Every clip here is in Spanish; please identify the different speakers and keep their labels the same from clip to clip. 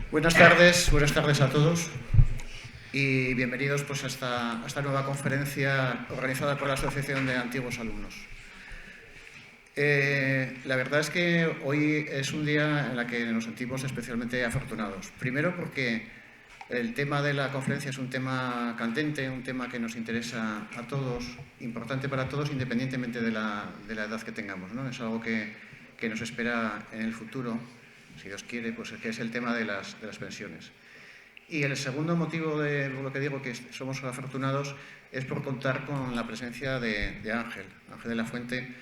Speaker 1: Buenas tardes a todos y bienvenidos pues, a esta nueva conferencia organizada por la Asociación de Antiguos Alumnos. La verdad es que hoy es un día en el que nos sentimos especialmente afortunados. Primero porque el tema de la conferencia es un tema candente, un tema que nos interesa a todos, importante para todos independientemente de la edad que tengamos, ¿no? Es algo que nos espera en el futuro, si Dios quiere, pues que es el tema de las pensiones. Y el segundo motivo de lo que digo que somos afortunados es por contar con la presencia de Ángel de la Fuente.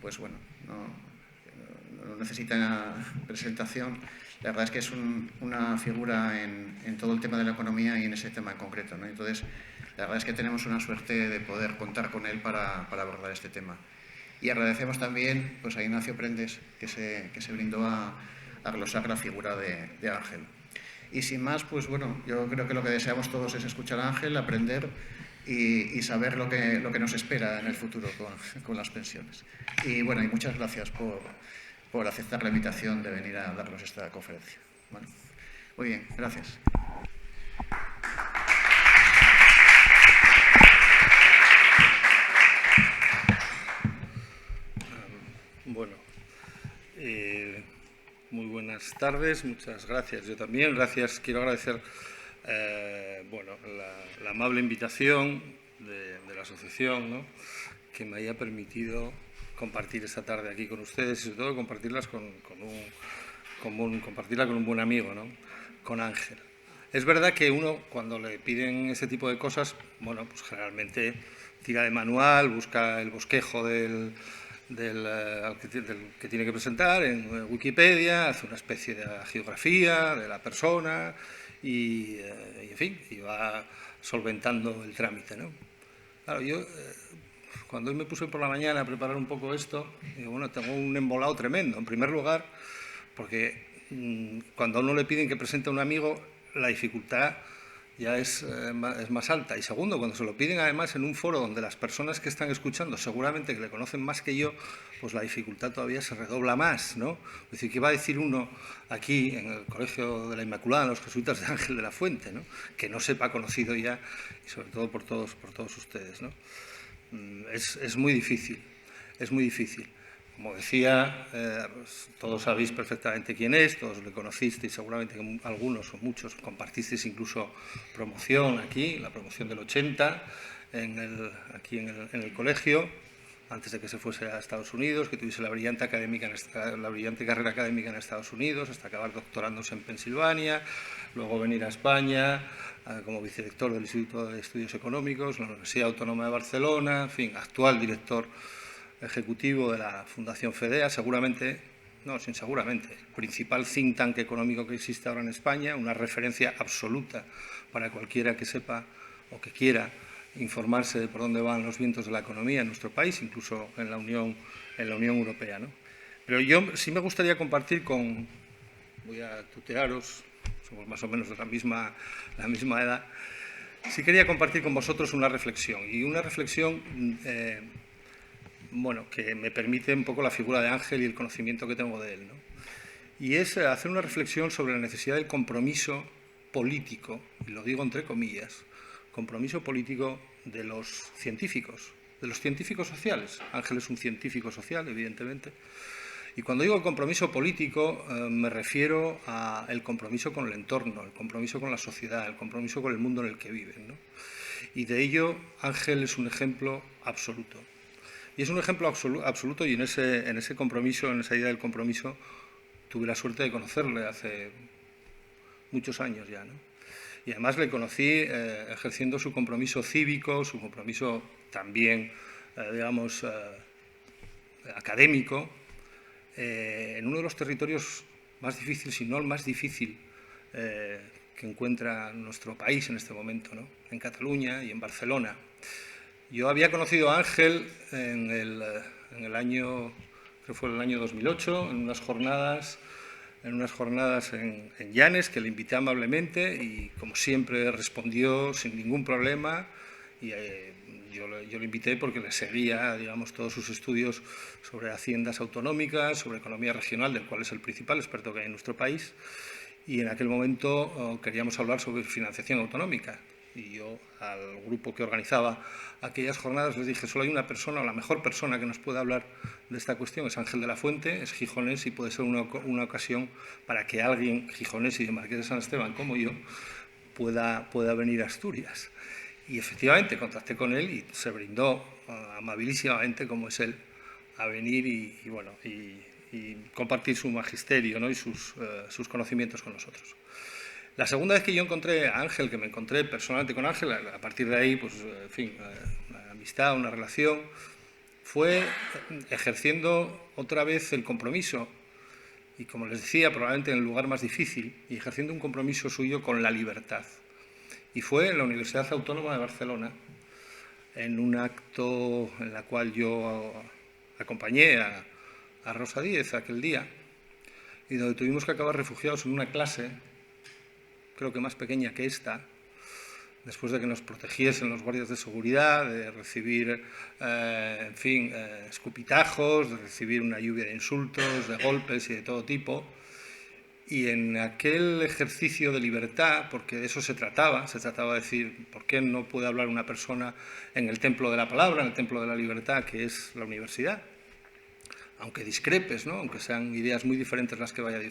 Speaker 1: Pues bueno, no necesita presentación. La verdad es que es una figura en todo el tema de la economía y en ese tema en concreto, ¿no? Entonces, la verdad es que tenemos una suerte de poder contar con él para abordar este tema. Y agradecemos también pues, a Ignacio Prendes que se brindó a glosar la figura de Ángel. Y sin más, pues bueno, yo creo que lo que deseamos todos es escuchar a Ángel, aprender y saber lo que nos espera en el futuro con las pensiones. Y bueno, y muchas gracias por aceptar la invitación de venir a darnos esta conferencia. Bueno, muy bien, gracias.
Speaker 2: Bueno, muy buenas tardes, muchas gracias. Yo también, quiero agradecer la amable invitación de la asociación, ¿no?, que me haya permitido compartir esta tarde aquí con ustedes y sobre todo compartirla con un buen amigo, ¿no?, con Ángel. Es verdad que uno, cuando le piden ese tipo de cosas, bueno, pues generalmente tira de manual, busca el bosquejo del que tiene que presentar en Wikipedia, hace una especie de geografía de la persona y en fin, y va solventando el trámite, ¿no? Claro, yo cuando hoy me puse por la mañana a preparar un poco esto, digo, bueno, tengo un embolado tremendo. En primer lugar, porque cuando a uno le piden que presente a un amigo, la dificultad ya es más alta. Y segundo, cuando se lo piden además en un foro donde las personas que están escuchando seguramente que le conocen más que yo, pues la dificultad todavía se redobla más, ¿no? Es decir, ¿qué va a decir uno aquí en el Colegio de la Inmaculada, en los jesuitas de Ángel de la Fuente, ¿no?, que no sepa conocido ya, y sobre todo por todos ustedes, ¿no? Es muy difícil, es muy difícil. Como decía, pues todos sabéis perfectamente quién es, todos le conocisteis, seguramente algunos o muchos compartisteis incluso promoción aquí, la promoción del 80, aquí en el colegio, antes de que se fuese a Estados Unidos, que tuviese la brillante carrera académica en Estados Unidos, hasta acabar doctorándose en Pensilvania, luego venir a España como vicedirector del Instituto de Estudios Económicos, la Universidad Autónoma de Barcelona, en fin, actual director ejecutivo de la Fundación FEDEA, seguramente, el principal think tank económico que existe ahora en España, una referencia absoluta para cualquiera que sepa o que quiera informarse de por dónde van los vientos de la economía en nuestro país, incluso en la Unión Europea, ¿no? Pero yo sí me gustaría compartir voy a tutearos, somos más o menos de la misma edad, sí quería compartir con vosotros una reflexión, bueno, que me permite un poco la figura de Ángel y el conocimiento que tengo de él, ¿no? Y es hacer una reflexión sobre la necesidad del compromiso político, y lo digo entre comillas, compromiso político de los científicos sociales. Ángel es un científico social, evidentemente. Y cuando digo compromiso político, me refiero al compromiso con el entorno, el compromiso con la sociedad, el compromiso con el mundo en el que viven, ¿no? Y de ello Ángel es un ejemplo absoluto. Y es un ejemplo absoluto y en ese compromiso, en esa idea del compromiso, tuve la suerte de conocerle hace muchos años ya, ¿no? Y además le conocí ejerciendo su compromiso cívico, su compromiso también, académico, en uno de los territorios más difíciles, si no el más difícil que encuentra nuestro país en este momento, ¿no?, en Cataluña y en Barcelona. Yo había conocido a Ángel en el año, creo que fue el año 2008, en unas jornadas en Llanes, que le invité amablemente y, como siempre, respondió sin ningún problema. Y yo le invité porque le seguía, digamos, todos sus estudios sobre haciendas autonómicas, sobre economía regional, del cual es el principal experto que hay en nuestro país. y en aquel momento queríamos hablar sobre financiación autonómica. Y yo al grupo que organizaba aquellas jornadas les dije, solo hay una persona, la mejor persona que nos puede hablar de esta cuestión es Ángel de la Fuente, es gijonés y puede ser una ocasión para que alguien gijonés y de Marqués de San Esteban como yo pueda venir a Asturias. Y efectivamente contacté con él y se brindó amabilísimamente, como es él, a venir y compartir su magisterio, ¿no? Y sus conocimientos con nosotros. La segunda vez que yo encontré a Ángel, que me encontré personalmente con Ángel, a partir de ahí, pues, en fin, una amistad, una relación, fue ejerciendo otra vez el compromiso, y como les decía, probablemente en el lugar más difícil, y ejerciendo un compromiso suyo con la libertad. Y fue en la Universidad Autónoma de Barcelona, en un acto en el cual yo acompañé a Rosa Díez aquel día, y donde tuvimos que acabar refugiados en una clase, creo que más pequeña que esta, después de que nos protegiesen los guardias de seguridad, de recibir, en fin, escupitajos, de recibir una lluvia de insultos, de golpes y de todo tipo. Y en aquel ejercicio de libertad, porque de eso se trataba de decir, ¿por qué no puede hablar una persona en el templo de la palabra, en el templo de la libertad, que es la universidad? Aunque discrepes, ¿no? Aunque sean ideas muy diferentes las que vaya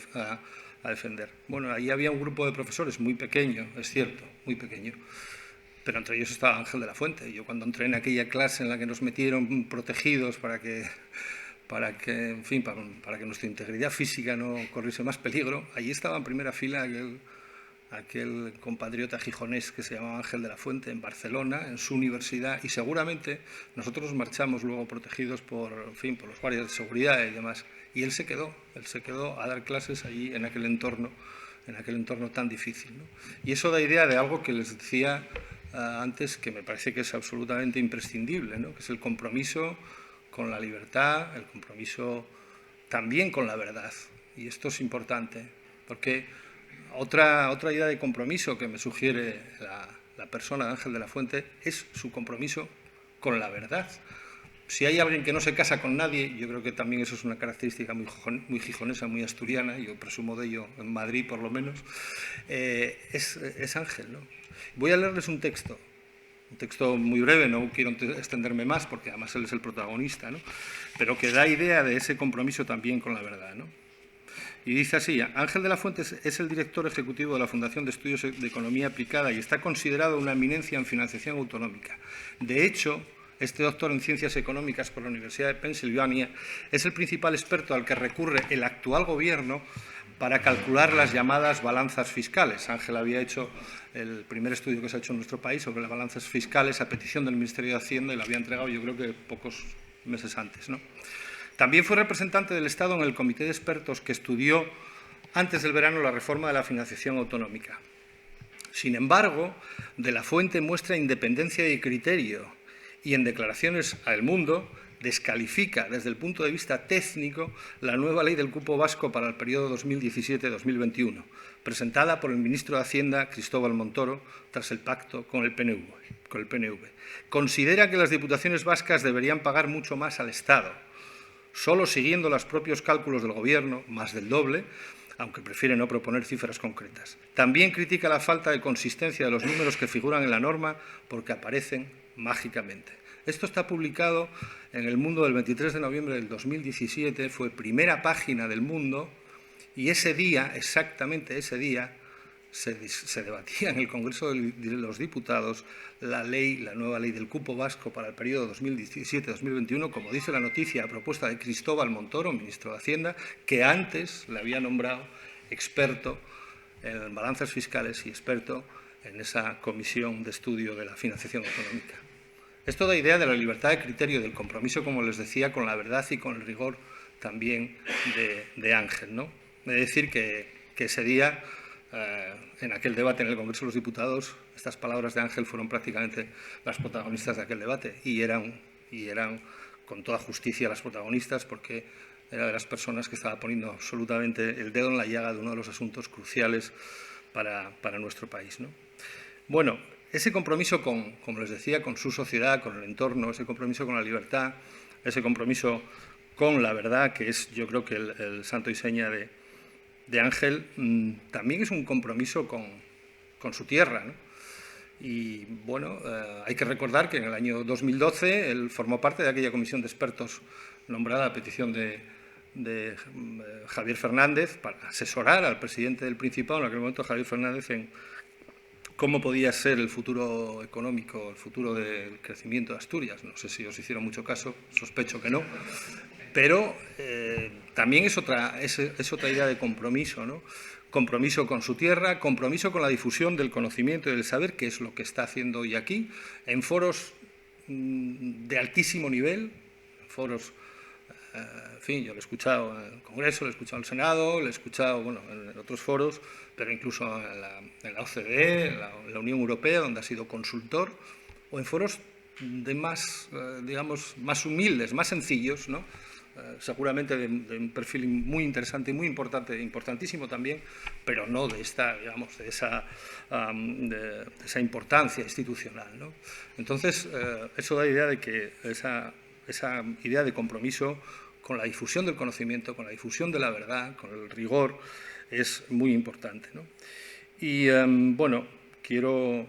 Speaker 2: a defender. Bueno, ahí había un grupo de profesores muy pequeño, es cierto, muy pequeño, pero entre ellos estaba Ángel de la Fuente. Yo cuando entré en aquella clase en la que nos metieron protegidos para que en fin, para que nuestra integridad física no corriese más peligro, allí estaba en primera fila aquel compatriota gijonés que se llamaba Ángel de la Fuente en Barcelona, en su universidad, y seguramente nosotros marchamos luego protegidos por los guardias de seguridad y demás, y él se quedó a dar clases allí en aquel entorno tan difícil, ¿no? Y eso da idea de algo que les decía antes, que me parece que es absolutamente imprescindible, ¿no? Que es el compromiso con la libertad, el compromiso también con la verdad. Y esto es importante, porque otra idea de compromiso que me sugiere la persona de Ángel de la Fuente es su compromiso con la verdad. Si hay alguien que no se casa con nadie, yo creo que también eso es una característica muy gijonesa, muy asturiana, yo presumo de ello en Madrid por lo menos, es Ángel, ¿no? Voy a leerles un texto muy breve, no quiero extenderme más porque además él es el protagonista, ¿no? Pero que da idea de ese compromiso también con la verdad, ¿no? Y dice así: Ángel de la Fuente es el director ejecutivo de la Fundación de Estudios de Economía Aplicada y está considerado una eminencia en financiación autonómica. De hecho, este doctor en Ciencias Económicas por la Universidad de Pensilvania es el principal experto al que recurre el actual gobierno para calcular las llamadas balanzas fiscales. Ángel había hecho el primer estudio que se ha hecho en nuestro país sobre las balanzas fiscales a petición del Ministerio de Hacienda y lo había entregado yo creo que pocos meses antes, ¿no? También fue representante del Estado en el comité de expertos que estudió antes del verano la reforma de la financiación autonómica. Sin embargo, de la Fuente muestra independencia de criterio y en declaraciones a El Mundo descalifica desde el punto de vista técnico la nueva ley del cupo vasco para el periodo 2017-2021, presentada por el ministro de Hacienda, Cristóbal Montoro, tras el pacto con el PNV. Considera que las diputaciones vascas deberían pagar mucho más al Estado, solo siguiendo los propios cálculos del Gobierno, más del doble, aunque prefiere no proponer cifras concretas. También critica la falta de consistencia de los números que figuran en la norma porque aparecen mágicamente. Esto está publicado en El Mundo del 23 de noviembre del 2017, fue primera página del Mundo, y ese día, exactamente ese día, se debatía en el Congreso de los Diputados la nueva ley del cupo vasco para el periodo 2017-2021, como dice la noticia, a propuesta de Cristóbal Montoro, ministro de Hacienda, que antes le había nombrado experto en balanzas fiscales y experto en esa comisión de estudio de la financiación autonómica. Esto da idea de la libertad de criterio, del compromiso, como les decía, con la verdad y con el rigor también de Ángel, ¿no? Es decir, que ese día, en aquel debate en el Congreso de los Diputados, estas palabras de Ángel fueron prácticamente las protagonistas de aquel debate y eran con toda justicia las protagonistas, porque era de las personas que estaba poniendo absolutamente el dedo en la llaga de uno de los asuntos cruciales para nuestro país, ¿no? Bueno, ese compromiso como les decía, con su sociedad, con el entorno, ese compromiso con la libertad, ese compromiso con la verdad, que es yo creo que el santo y seña de Ángel también es un compromiso con su tierra, ¿no? Y bueno, hay que recordar que en el año 2012 él formó parte de aquella comisión de expertos nombrada a petición de Javier Fernández para asesorar al presidente del Principado, en aquel momento Javier Fernández, en cómo podía ser el futuro económico, el futuro del crecimiento de Asturias. No sé si os hicieron mucho caso, sospecho que no, pero también es otra idea de compromiso, ¿no? Compromiso con su tierra, compromiso con la difusión del conocimiento y del saber, que es lo que está haciendo hoy aquí, en foros de altísimo nivel, foros, en fin, yo lo he escuchado en el Congreso, lo he escuchado en el Senado, lo he escuchado, bueno, en otros foros, pero incluso en la OCDE, en la Unión Europea, donde ha sido consultor, o en foros de más, digamos, más humildes, más sencillos, ¿no? Seguramente de un perfil muy interesante y muy importante, importantísimo también, pero no de esta, digamos, de esa importancia institucional, ¿no? Entonces, eso da idea de que esa idea de compromiso con la difusión del conocimiento, con la difusión de la verdad, con el rigor, es muy importante, ¿no? Y bueno, quiero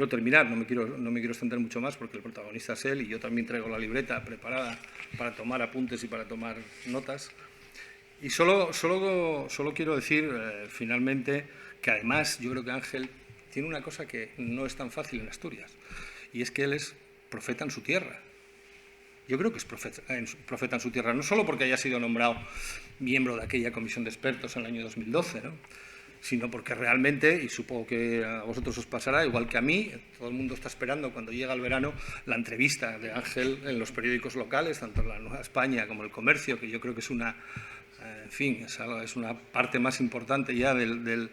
Speaker 2: terminar, no me quiero extender mucho más porque el protagonista es él y yo también traigo la libreta preparada para tomar apuntes y para tomar notas. Y solo quiero decir finalmente que además yo creo que Ángel tiene una cosa que no es tan fácil en Asturias, y es que él es profeta en su tierra. Yo creo que es profeta en su tierra, no solo porque haya sido nombrado miembro de aquella comisión de expertos en el año 2012, ¿no?, sino porque realmente, y supongo que a vosotros os pasará, igual que a mí, todo el mundo está esperando cuando llega el verano la entrevista de Ángel en los periódicos locales, tanto en la Nueva España como el Comercio, que yo creo que es una, en fin, es una parte más importante ya del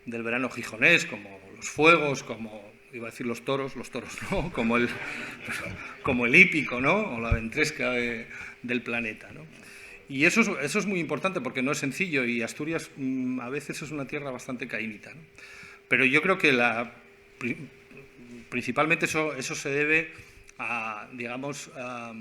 Speaker 2: verano gijonés, como los fuegos, como, iba a decir los toros no, como el hípico, ¿no?, o la ventresca del planeta, ¿no? Y eso es muy importante porque no es sencillo y Asturias a veces es una tierra bastante caínita, ¿no? Pero yo creo que principalmente eso se debe a, digamos, a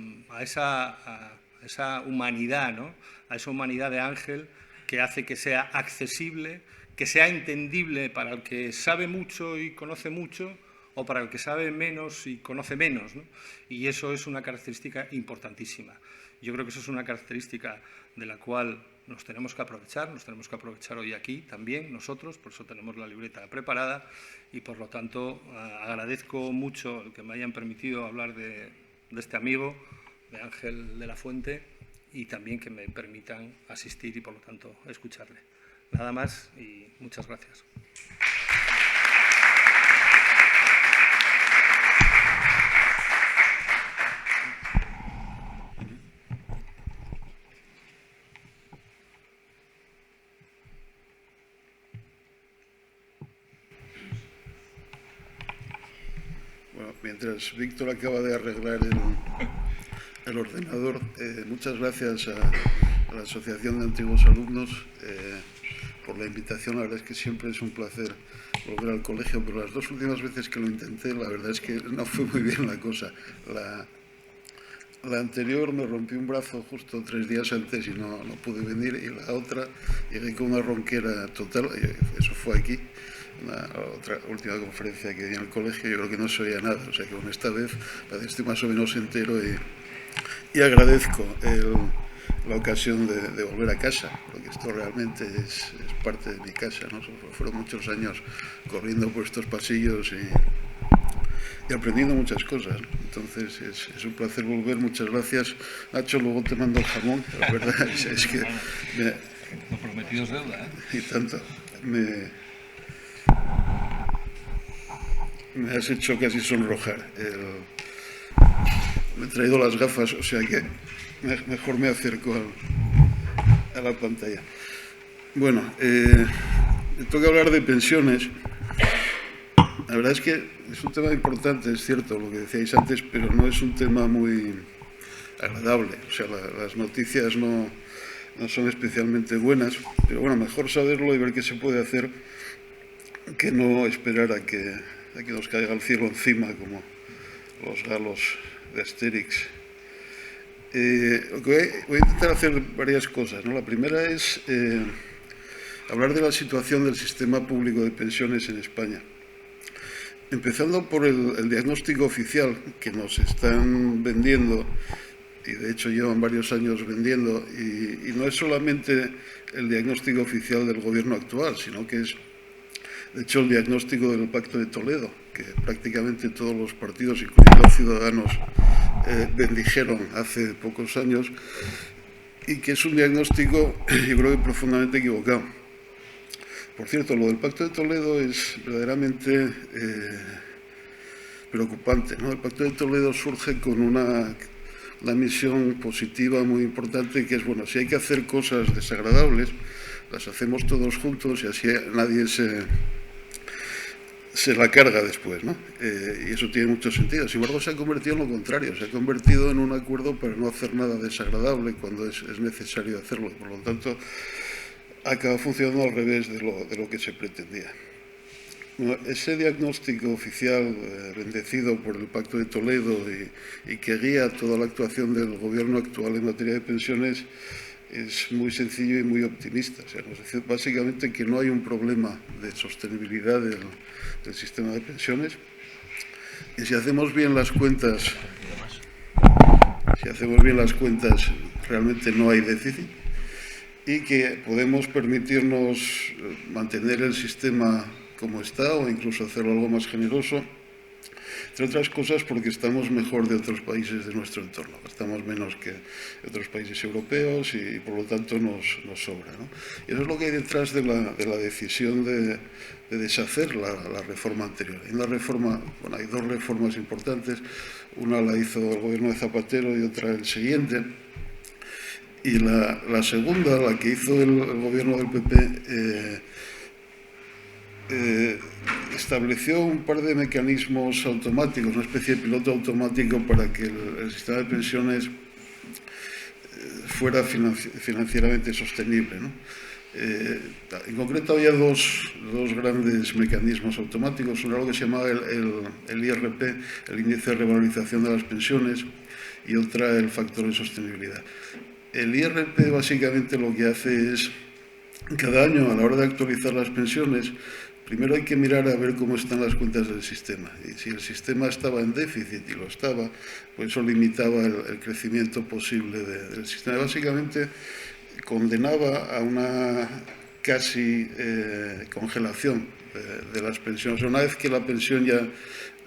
Speaker 2: esa humanidad, ¿no?, a esa humanidad de Ángel que hace que sea accesible, que sea entendible para el que sabe mucho y conoce mucho, o para el que sabe menos y conoce menos, ¿no? Y eso es una característica importantísima. Yo creo que eso es una característica de la cual nos tenemos que aprovechar hoy aquí también nosotros, por eso tenemos la libreta preparada y por lo tanto agradezco mucho el que me hayan permitido hablar de este amigo, de Ángel de la Fuente, y también que me permitan asistir y por lo tanto escucharle. Nada más y muchas gracias.
Speaker 3: Bueno, mientras Víctor acaba de arreglar el ordenador, muchas gracias a la Asociación de Antiguos Alumnos por la invitación. La verdad es que siempre es un placer volver al colegio, pero las dos últimas veces que lo intenté, la verdad es que no fue muy bien la cosa. La anterior me rompí un brazo justo 3 días antes y no pude venir, y la otra llegué con una ronquera total, eso fue aquí. La otra última conferencia que di en el colegio, yo creo que no se oía nada, o sea que con esta vez estoy más o menos entero y agradezco la ocasión de volver a casa, porque esto realmente es parte de mi casa, ¿no? Fueron muchos años corriendo por estos pasillos y aprendiendo muchas cosas, ¿no? Entonces es un placer volver. Muchas gracias, Nacho. Luego te mando el jamón, la verdad es que
Speaker 2: Lo prometido es deuda, ¿eh?
Speaker 3: Y tanto me has hecho casi sonrojar. Me he traído las gafas, o sea que mejor me acerco a la pantalla. Bueno, tengo que hablar de pensiones. La verdad es que es un tema importante, es cierto lo que decíais antes, pero no es un tema muy agradable. O sea, las noticias no son especialmente buenas, pero bueno, mejor saberlo y ver qué se puede hacer que no esperar a que nos caiga el cielo encima como los galos de Asterix. Voy a intentar hacer varias cosas, ¿no? La primera es hablar de la situación del sistema público de pensiones en España. Empezando por el diagnóstico oficial que nos están vendiendo, y de hecho llevan varios años vendiendo, y no es solamente el diagnóstico oficial del gobierno actual, sino que es, de hecho, el diagnóstico del Pacto de Toledo, que prácticamente todos los partidos, incluidos Ciudadanos, bendijeron hace pocos años, y que es un diagnóstico, yo creo que profundamente equivocado. Por cierto, lo del Pacto de Toledo es verdaderamente preocupante, ¿no? El Pacto de Toledo surge con una misión positiva muy importante, que es, bueno, si hay que hacer cosas desagradables, las hacemos todos juntos y así nadie se la carga después, ¿no? Y eso tiene mucho sentido. Sin embargo, se ha convertido en lo contrario, se ha convertido en un acuerdo para no hacer nada desagradable cuando es necesario hacerlo. Por lo tanto, acaba funcionando al revés de lo que se pretendía. Bueno, ese diagnóstico oficial bendecido por el Pacto de Toledo y que guía toda la actuación del gobierno actual en materia de pensiones es muy sencillo y muy optimista. O sea, nos dice básicamente que no hay un problema de sostenibilidad del sistema de pensiones, y si hacemos bien las cuentas, realmente no hay déficit, y que podemos permitirnos mantener el sistema como está o incluso hacerlo algo más generoso, entre otras cosas porque estamos mejor de otros países de nuestro entorno, estamos menos que otros países europeos y por lo tanto nos sobra, ¿no? Y eso es lo que hay detrás de la decisión de deshacer la reforma anterior. En la reforma, bueno, hay dos reformas importantes, una la hizo el gobierno de Zapatero y otra el siguiente. Y la segunda, la que hizo el gobierno del PP, estableció un par de mecanismos automáticos, una especie de piloto automático para que el sistema de pensiones fuera financieramente sostenible, ¿no? En concreto había dos grandes mecanismos automáticos, uno que se llamaba el IRP, el índice de revalorización de las pensiones, y otra el factor de sostenibilidad. El IRP básicamente lo que hace es, cada año a la hora de actualizar las pensiones, primero hay que mirar a ver cómo están las cuentas del sistema. Y si el sistema estaba en déficit, y lo estaba, pues eso limitaba el crecimiento posible del sistema. Básicamente condenaba a una casi congelación de las pensiones. Una vez que la pensión ya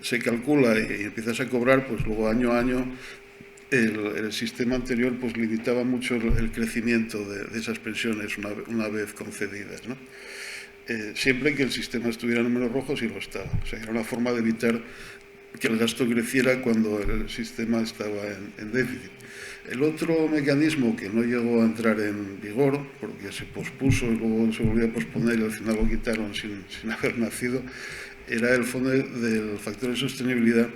Speaker 3: se calcula y empiezas a cobrar, pues luego año a año el sistema anterior pues limitaba mucho el crecimiento de esas pensiones una vez concedidas, ¿no? Siempre que el sistema estuviera en números rojos, y lo estaba. O sea, era una forma de evitar que el gasto creciera cuando el sistema estaba en déficit. El otro mecanismo que no llegó a entrar en vigor, porque se pospuso y luego se volvió a posponer y al final lo quitaron sin haber nacido, era el fondo del factor de sostenibilidad,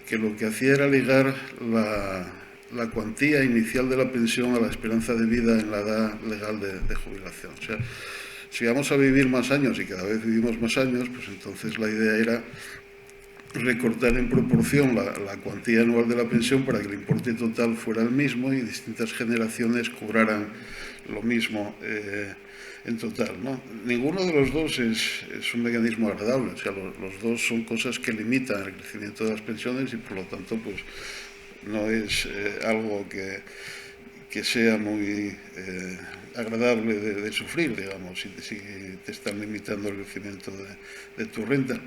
Speaker 3: que lo que hacía era ligar la cuantía inicial de la pensión a la esperanza de vida en la edad legal de jubilación. O sea, si vamos a vivir más años y cada vez vivimos más años, pues entonces la idea era recortar en proporción la cuantía anual de la pensión para que el importe total fuera el mismo y distintas generaciones cobraran lo mismo en total, ¿no? Ninguno de los dos es un mecanismo agradable. O sea, los dos son cosas que limitan el crecimiento de las pensiones y por lo tanto pues no es algo que sea muy agradable de sufrir, digamos, si te están limitando el crecimiento de tu renta.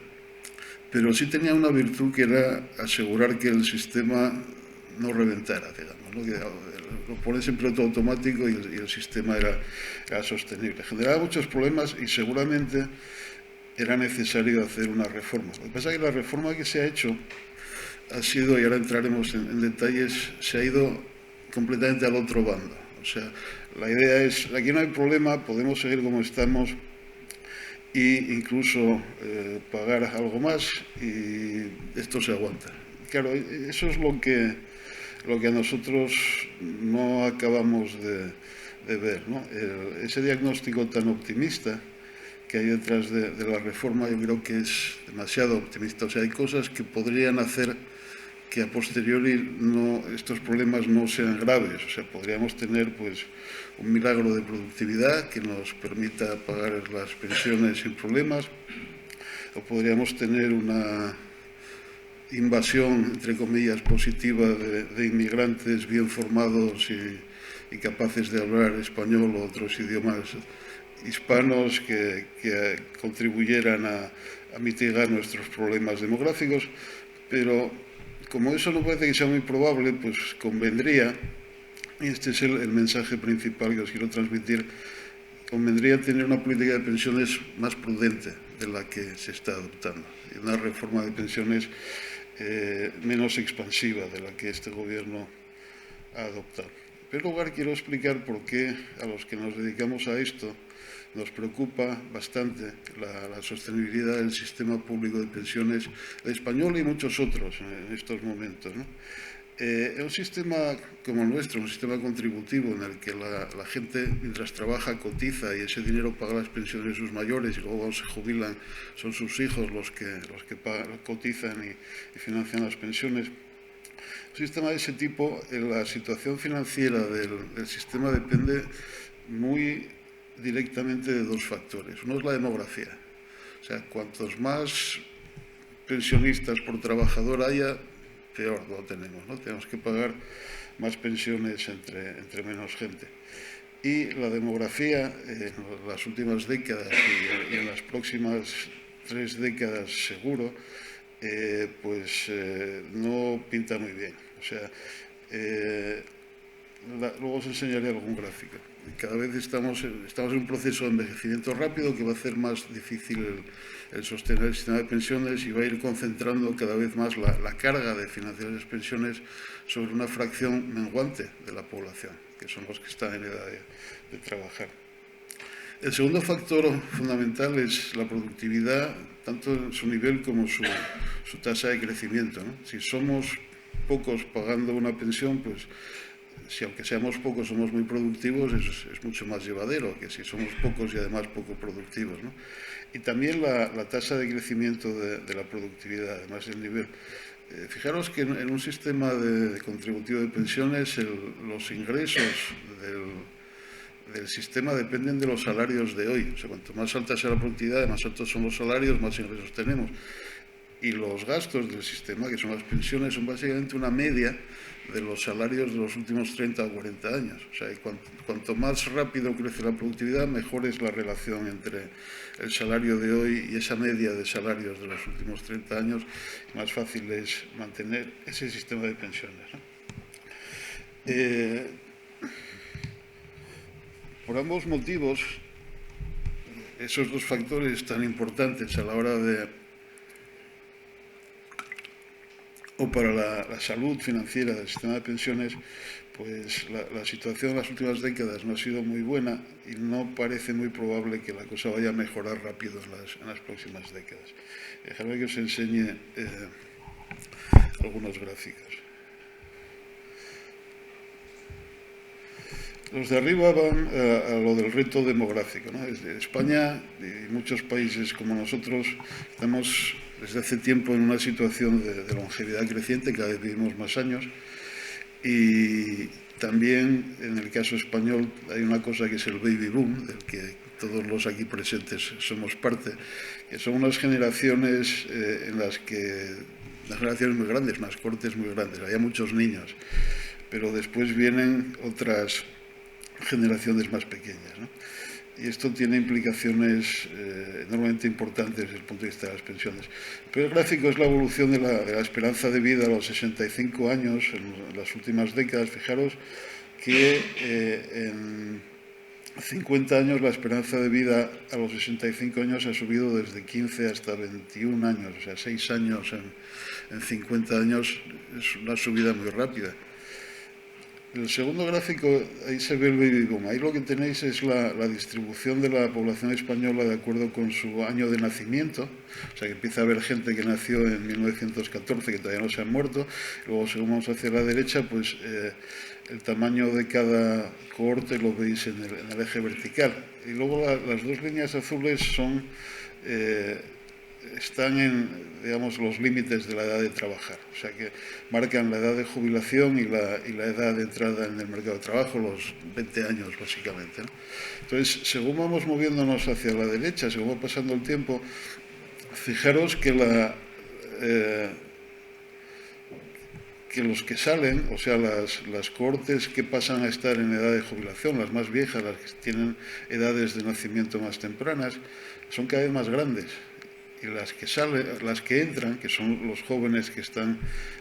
Speaker 3: Pero sí tenía una virtud, que era asegurar que el sistema no reventara, digamos, ¿no? Que lo pones en piloto automático y el sistema era sostenible. Generaba muchos problemas y seguramente era necesario hacer una reforma. Lo que pasa es que la reforma que se ha hecho ha sido, y ahora entraremos en detalles, se ha ido completamente al otro bando. O sea, la idea es, aquí no hay problema, podemos seguir como estamos e incluso pagar algo más y esto se aguanta. Claro, eso es lo que a nosotros no acabamos de ver, ¿no? Ese diagnóstico tan optimista que hay detrás de la reforma, yo creo que es demasiado optimista. O sea, hay cosas que podrían hacer que a posteriori estos problemas no sean graves. O sea, podríamos tener pues un milagro de productividad que nos permita pagar las pensiones sin problemas, o podríamos tener una invasión, entre comillas, positiva de inmigrantes bien formados y capaces de hablar español o otros idiomas hispanos que contribuyeran a mitigar nuestros problemas demográficos, pero como eso no parece que sea muy probable, pues convendría, y este es el mensaje principal que os quiero transmitir, convendría tener una política de pensiones más prudente de la que se está adoptando, y una reforma de pensiones menos expansiva de la que este gobierno ha adoptado. En primer lugar, quiero explicar por qué a los que nos dedicamos a esto nos preocupa bastante la sostenibilidad del sistema público de pensiones español y muchos otros en estos momentos, ¿no? Un sistema como el nuestro, un sistema contributivo en el que la gente mientras trabaja cotiza y ese dinero paga las pensiones de sus mayores y luego cuando se jubilan son sus hijos los que cotizan y financian las pensiones. Un sistema de ese tipo, la situación financiera del sistema depende muy directamente de dos factores. Uno es la demografía. O sea, cuantos más pensionistas por trabajador haya, peor lo tenemos, ¿no? Tenemos que pagar más pensiones entre menos gente. Y la demografía en las últimas décadas y en las próximas 3 décadas seguro, no pinta muy bien. O sea, luego os enseñaré algún gráfico. Cada vez estamos en un proceso de envejecimiento rápido que va a hacer más difícil el sostener el sistema de pensiones y va a ir concentrando cada vez más la carga de financiar las pensiones sobre una fracción menguante de la población, que son los que están en edad de trabajar. El segundo factor fundamental es la productividad, tanto en su nivel como su tasa de crecimiento, ¿no? Si somos pocos pagando una pensión, pues si aunque seamos pocos somos muy productivos, es mucho más llevadero que si somos pocos y además poco productivos, ¿no? Y también la tasa de crecimiento de la productividad, además del nivel. Fijaros que en un sistema de contributivo de pensiones los ingresos del sistema dependen de los salarios de hoy. O sea, cuanto más alta sea la productividad, más altos son los salarios, más ingresos tenemos. Y los gastos del sistema, que son las pensiones, son básicamente una media de los salarios de los últimos 30 o 40 años. O sea, cuanto más rápido crece la productividad, mejor es la relación entre el salario de hoy y esa media de salarios de los últimos 30 años, más fácil es mantener ese sistema de pensiones, ¿no? Por ambos motivos, esos dos factores tan importantes a la hora o para la salud financiera del sistema de pensiones, pues la situación en las últimas décadas no ha sido muy buena y no parece muy probable que la cosa vaya a mejorar rápido en las próximas décadas. Déjame que os enseñe algunos gráficos. Los de arriba van a lo del reto demográfico, ¿no? Desde España y muchos países como nosotros estamos desde hace tiempo en una situación de longevidad creciente, cada vez vivimos más años, y también en el caso español hay una cosa que es el baby boom, del que todos los aquí presentes somos parte, que son unas generaciones en las que, unas generaciones muy grandes, unas cortes muy grandes, había muchos niños, pero después vienen otras generaciones más pequeñas, ¿no? Y esto tiene implicaciones enormemente importantes desde el punto de vista de las pensiones. Pero el gráfico es la evolución de la esperanza de vida a los 65 años en las últimas décadas. Fijaros que en 50 años la esperanza de vida a los 65 años ha subido desde 15 hasta 21 años, o sea, 6 años en 50 años es una subida muy rápida. En el segundo gráfico, ahí se ve el baby boom. Ahí lo que tenéis es la distribución de la población española de acuerdo con su año de nacimiento. O sea, que empieza a haber gente que nació en 1914 que todavía no se han muerto. Luego, según vamos hacia la derecha, pues el tamaño de cada cohorte lo veis en el eje vertical. Y luego las dos líneas azules son están en, digamos, los límites de la edad de trabajar, o sea que marcan la edad de jubilación y la edad de entrada en el mercado de trabajo, los 20 años básicamente, ¿no? Entonces, según vamos moviéndonos hacia la derecha, según va pasando el tiempo, fijaros que que los que salen, o sea, las cohortes que pasan a estar en edad de jubilación, las más viejas, las que tienen edades de nacimiento más tempranas, son cada vez más grandes. Y las que salen, las que entran, que son los jóvenes que están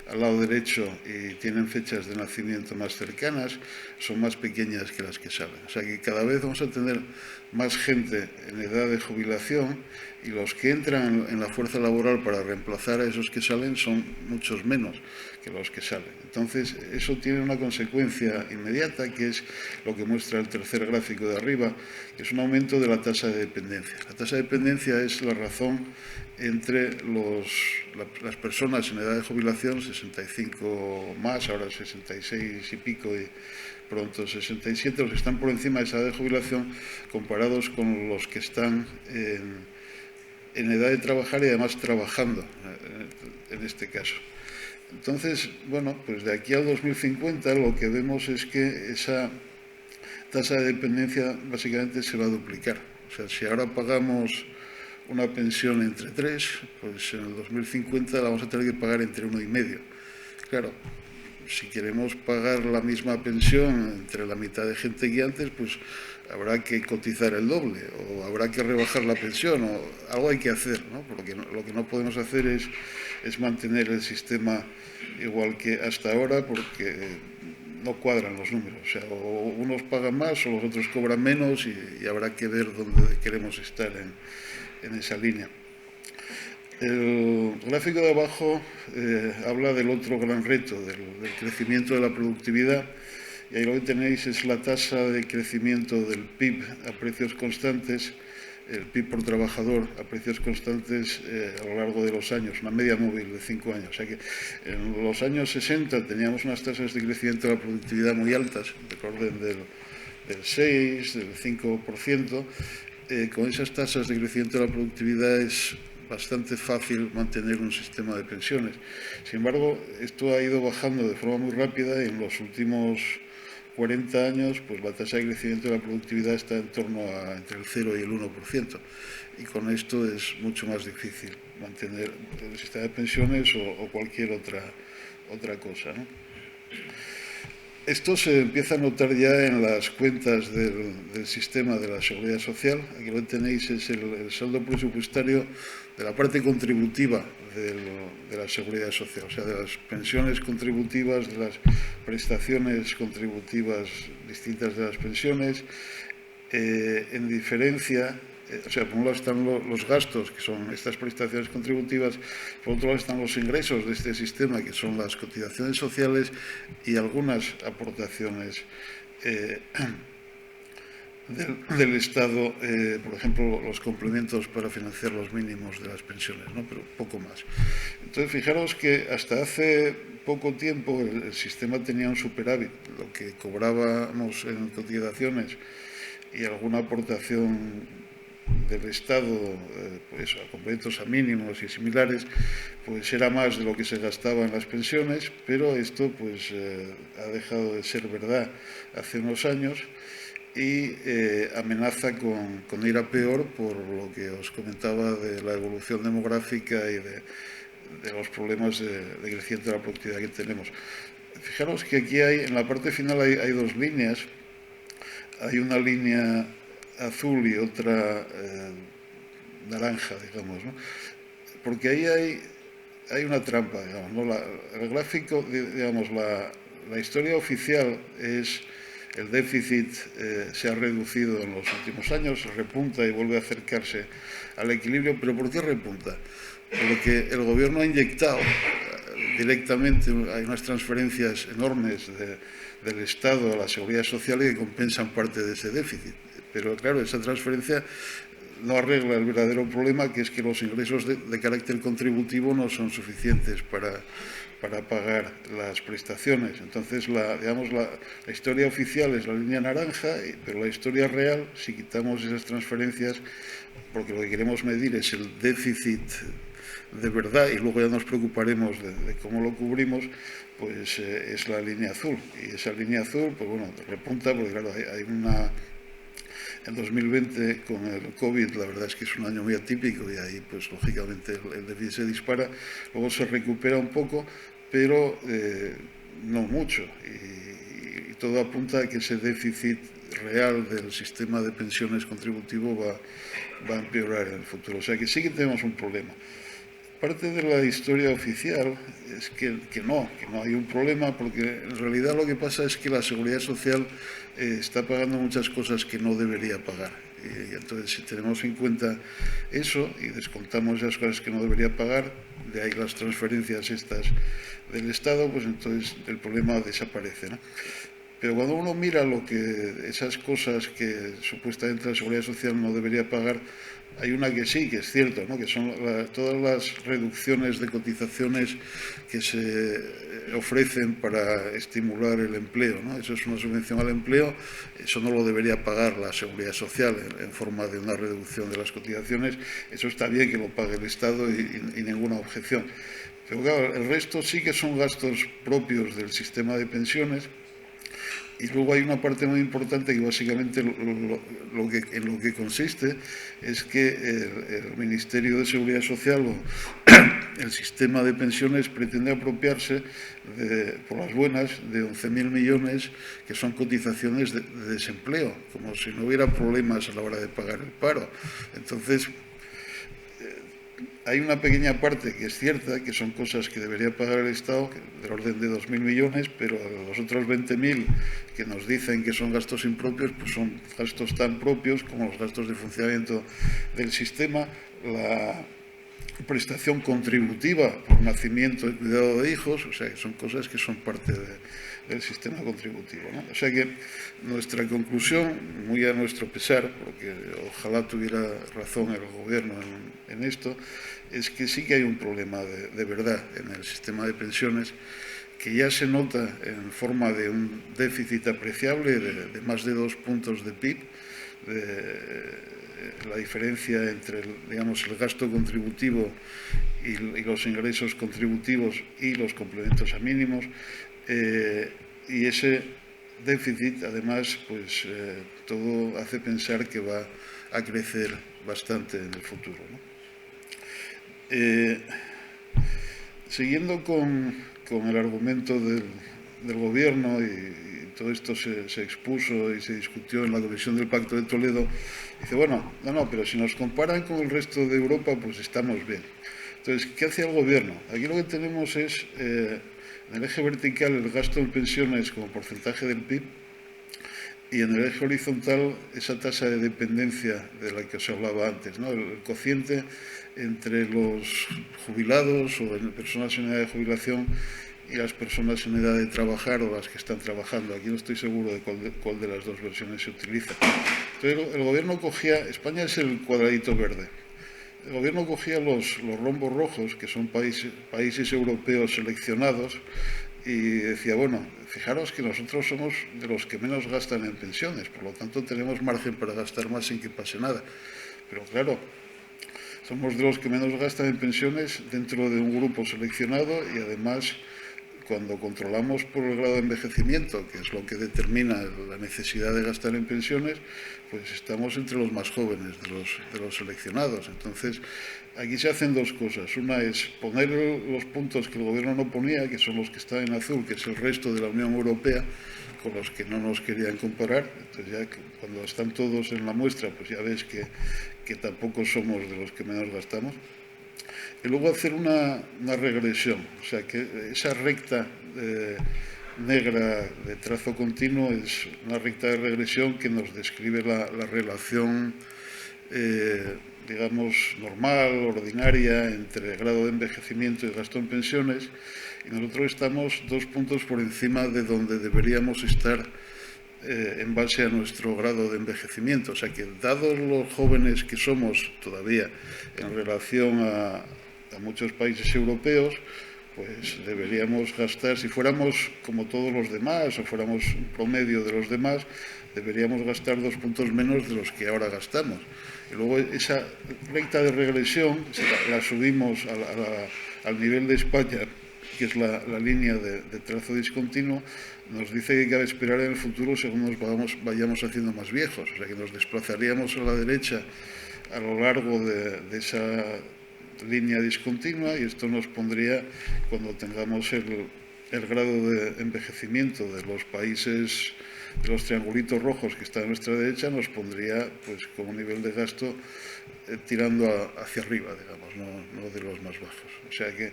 Speaker 3: al lado derecho y tienen fechas de nacimiento más cercanas, son más pequeñas que las que salen. O sea que cada vez vamos a tener más gente en edad de jubilación y los que entran en la fuerza laboral para reemplazar a esos que salen son muchos menos que los que salen. Entonces, eso tiene una consecuencia inmediata, que es lo que muestra el tercer gráfico de arriba, que es un aumento de la tasa de dependencia. La tasa de dependencia es la razón entre las personas en edad de jubilación, 65 más, ahora 66 y pico y pronto 67, los que están por encima de esa edad de jubilación, comparados con los que están en edad de trabajar y además trabajando, en este caso. Entonces, bueno, pues de aquí al 2050 lo que vemos es que esa tasa de dependencia básicamente se va a duplicar. O sea, si ahora pagamos una pensión entre 3, pues en el 2050 la vamos a tener que pagar entre 1,5. Claro, si queremos pagar la misma pensión entre la mitad de gente que antes, pues habrá que cotizar el doble o habrá que rebajar la pensión o algo hay que hacer, ¿no? Porque lo que no podemos hacer es mantener el sistema igual que hasta ahora, porque no cuadran los números. O sea, o unos pagan más o los otros cobran menos y habrá que ver dónde queremos estar en esa línea. El gráfico de abajo habla del otro gran reto, del crecimiento de la productividad, y ahí lo que tenéis es la tasa de crecimiento del PIB a precios constantes, el PIB por trabajador a precios constantes a lo largo de los años, una media móvil de 5 años. O sea que en los años 60 teníamos unas tasas de crecimiento de la productividad muy altas, de orden del 6, del 5%. Con esas tasas de crecimiento de la productividad es bastante fácil mantener un sistema de pensiones. Sin embargo, esto ha ido bajando de forma muy rápida y en los últimos 40 años, pues la tasa de crecimiento de la productividad está en torno a entre el 0 y el 1%. Y con esto es mucho más difícil mantener el sistema de pensiones o cualquier otra cosa, ¿no? Esto se empieza a notar ya en las cuentas del sistema de la Seguridad Social. Aquí lo que tenéis es el saldo presupuestario de la parte contributiva de la Seguridad Social, o sea, de las pensiones contributivas, de las prestaciones contributivas distintas de las pensiones, en diferencia. O sea, por un lado están los gastos, que son estas prestaciones contributivas, por otro lado están los ingresos de este sistema, que son las cotizaciones sociales y algunas aportaciones del Estado, por ejemplo, los complementos para financiar los mínimos de las pensiones, ¿no? Pero poco más. Entonces, fijaros que hasta hace poco tiempo el sistema tenía un superávit, lo que cobrábamos en cotizaciones y alguna aportación del Estado, pues a complementos a mínimos y similares, pues era más de lo que se gastaba en las pensiones, pero esto pues ha dejado de ser verdad hace unos años y amenaza con ir a peor por lo que os comentaba de la evolución demográfica y de los problemas de crecimiento de la productividad que tenemos. Fijaros que aquí en la parte final hay dos líneas. Hay una línea azul y otra naranja, digamos, ¿no? Porque ahí hay una trampa, digamos, ¿no? El gráfico, digamos, la historia oficial es el déficit se ha reducido en los últimos años, repunta y vuelve a acercarse al equilibrio. ¿Pero por qué repunta? Porque el gobierno ha inyectado directamente, hay unas transferencias enormes del Estado a la Seguridad Social que compensan parte de ese déficit. Pero claro, esa transferencia no arregla el verdadero problema, que es que los ingresos de carácter contributivo no son suficientes para pagar las prestaciones. Entonces, digamos, la historia oficial es la línea naranja, pero la historia real, si quitamos esas transferencias, porque lo que queremos medir es el déficit de verdad y luego ya nos preocuparemos de cómo lo cubrimos, pues es la línea azul. Y esa línea azul, pues bueno, repunta porque claro, hay una... En 2020, con el COVID, la verdad es que es un año muy atípico y ahí, pues lógicamente, el déficit se dispara. Luego se recupera un poco, pero no mucho. Y todo apunta a que ese déficit real del sistema de pensiones contributivo va a empeorar en el futuro. O sea que sí que tenemos un problema. Parte de la historia oficial es que no hay un problema, porque en realidad lo que pasa es que la Seguridad Social está pagando muchas cosas que no debería pagar. Y entonces, si tenemos en cuenta eso y descontamos esas cosas que no debería pagar, de ahí las transferencias estas del Estado, pues entonces el problema desaparece, ¿no? Pero cuando uno mira esas cosas que supuestamente la Seguridad Social no debería pagar, hay una que sí, que es cierto, ¿no? Que son todas las reducciones de cotizaciones que se ofrecen para estimular el empleo, ¿no? Eso es una subvención al empleo, eso no lo debería pagar la Seguridad Social en forma de una reducción de las cotizaciones, eso está bien que lo pague el Estado y ninguna objeción. Pero claro, el resto sí que son gastos propios del sistema de pensiones. Y luego hay una parte muy importante que básicamente en lo que consiste es que el Ministerio de Seguridad Social o el sistema de pensiones pretende apropiarse por las buenas de 11.000 millones que son cotizaciones de desempleo, como si no hubiera problemas a la hora de pagar el paro. Entonces, hay una pequeña parte que es cierta, que son cosas que debería pagar el Estado, del orden de 2.000 millones, pero los otros 20.000 que nos dicen que son gastos impropios, pues son gastos tan propios como los gastos de funcionamiento del sistema, la prestación contributiva por nacimiento y cuidado de hijos, o sea, que son cosas que son parte del sistema contributivo, ¿no? O sea que nuestra conclusión, muy a nuestro pesar, porque ojalá tuviera razón el gobierno en esto, es que sí que hay un problema de verdad en el sistema de pensiones, que ya se nota en forma de un déficit apreciable de más de 2 puntos de PIB, la diferencia entre el gasto contributivo y los ingresos contributivos y los complementos a mínimos, y ese déficit además pues todo hace pensar que va a crecer bastante en el futuro, ¿no? Siguiendo con el argumento del gobierno, y todo esto se expuso y se discutió en la Comisión del Pacto de Toledo, dice, bueno, no, pero si nos comparan con el resto de Europa, pues estamos bien. Entonces, ¿qué hace el gobierno? Aquí lo que tenemos es, en el eje vertical, el gasto en pensiones como porcentaje del PIB, y en el eje horizontal, esa tasa de dependencia de la que os hablaba antes, ¿no? El cociente entre los jubilados o personas en edad de jubilación y las personas en edad de trabajar o las que están trabajando. Aquí no estoy seguro de cuál de las dos versiones se utiliza. Entonces, el gobierno cogía, España es el cuadradito verde, el gobierno cogía los rombos rojos, que son países europeos seleccionados, y decía, bueno, fijaros que nosotros somos de los que menos gastan en pensiones, por lo tanto tenemos margen para gastar más sin que pase nada. Pero claro, somos de los que menos gastan en pensiones dentro de un grupo seleccionado, y además, cuando controlamos por el grado de envejecimiento, que es lo que determina la necesidad de gastar en pensiones, pues estamos entre los más jóvenes de los seleccionados. Entonces, aquí se hacen dos cosas. Una es poner los puntos que el gobierno no ponía, que son los que están en azul, que es el resto de la Unión Europea, con los que no nos querían comparar. Entonces, ya cuando están todos en la muestra, pues ya ves que tampoco somos de los que menos gastamos. Y luego hacer una regresión, o sea, que esa recta negra de trazo continuo es una recta de regresión que nos describe la relación, digamos, normal, ordinaria, entre grado de envejecimiento y gasto en pensiones, y nosotros estamos 2 puntos por encima de donde deberíamos estar en base a nuestro grado de envejecimiento. O sea que, dados los jóvenes que somos todavía en relación a muchos países europeos, pues deberíamos gastar, si fuéramos como todos los demás o fuéramos un promedio de los demás, deberíamos gastar 2 puntos menos de los que ahora gastamos. Y luego esa recta de regresión la subimos al nivel de España, que es la línea de trazo discontinuo, nos dice que cabe esperar en el futuro según nos vayamos haciendo más viejos. O sea, que nos desplazaríamos a la derecha a lo largo de esa línea discontinua, y esto nos pondría, cuando tengamos el grado de envejecimiento de los países, de los triangulitos rojos que están a nuestra derecha, nos pondría pues con un nivel de gasto tirando hacia arriba, digamos, no de los más bajos. O sea que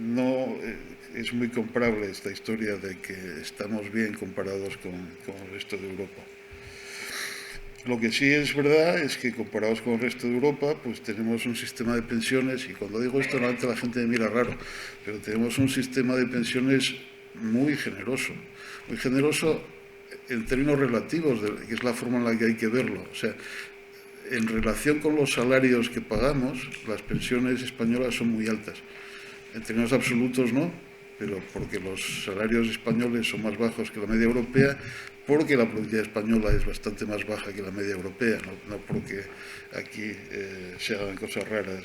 Speaker 3: no es muy comparable esta historia de que estamos bien comparados con el resto de Europa. Lo que sí es verdad es que comparados con el resto de Europa, pues tenemos un sistema de pensiones, y cuando digo esto normalmente la gente me mira raro, pero tenemos un sistema de pensiones muy generoso en términos relativos, que es la forma en la que hay que verlo. O sea, en relación con los salarios que pagamos, las pensiones españolas son muy altas. En términos absolutos no, pero porque los salarios españoles son más bajos que la media europea, porque la productividad española es bastante más baja que la media europea, no porque aquí se hagan cosas raras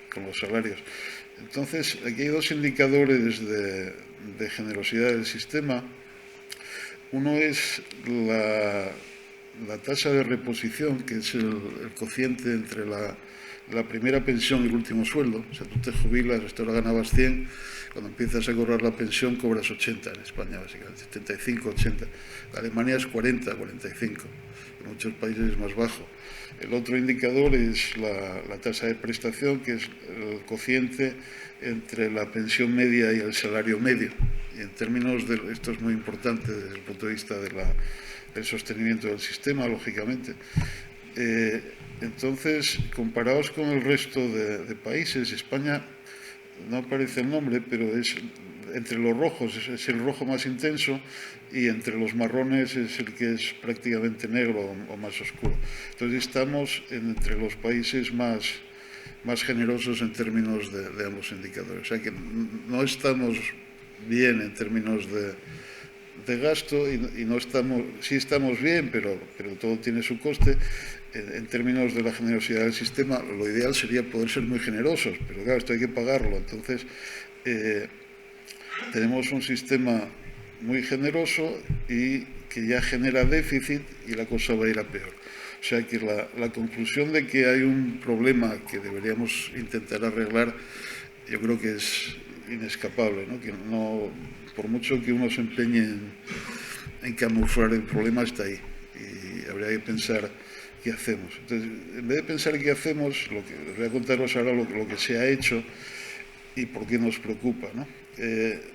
Speaker 3: con los salarios. Entonces, aquí hay dos indicadores de generosidad del sistema. Uno es la tasa de reposición, que es el cociente entre la primera pensión y el último sueldo. O sea, tú te jubilas, hasta ahora ganabas 100, cuando empiezas a cobrar la pensión cobras 80 en España, básicamente, 75, 80. En Alemania es 40, 45. En muchos países es más bajo. El otro indicador es la tasa de prestación, que es el cociente entre la pensión media y el salario medio. Y en términos de, esto es muy importante desde el punto de vista del sostenimiento del sistema, lógicamente. Entonces, comparados con el resto de países, España, no aparece el nombre, pero es entre los rojos es el rojo más intenso, y entre los marrones es el que es prácticamente negro o más oscuro. Entonces estamos entre los países más generosos en términos de ambos indicadores. O sea que no estamos bien en términos de gasto, y no estamos, sí estamos bien, pero todo tiene su coste. En términos de la generosidad del sistema, lo ideal sería poder ser muy generosos, pero claro, esto hay que pagarlo. Entonces, tenemos un sistema muy generoso y que ya genera déficit, y la cosa va a ir a peor. O sea que la conclusión de que hay un problema que deberíamos intentar arreglar, yo creo que es inescapable, ¿no? Que no, por mucho que uno se empeñe en camuflar el problema, está ahí, y habría que pensar qué hacemos. Entonces, en vez de pensar qué hacemos, os voy a contaros ahora lo que se ha hecho y por qué nos preocupa, ¿no?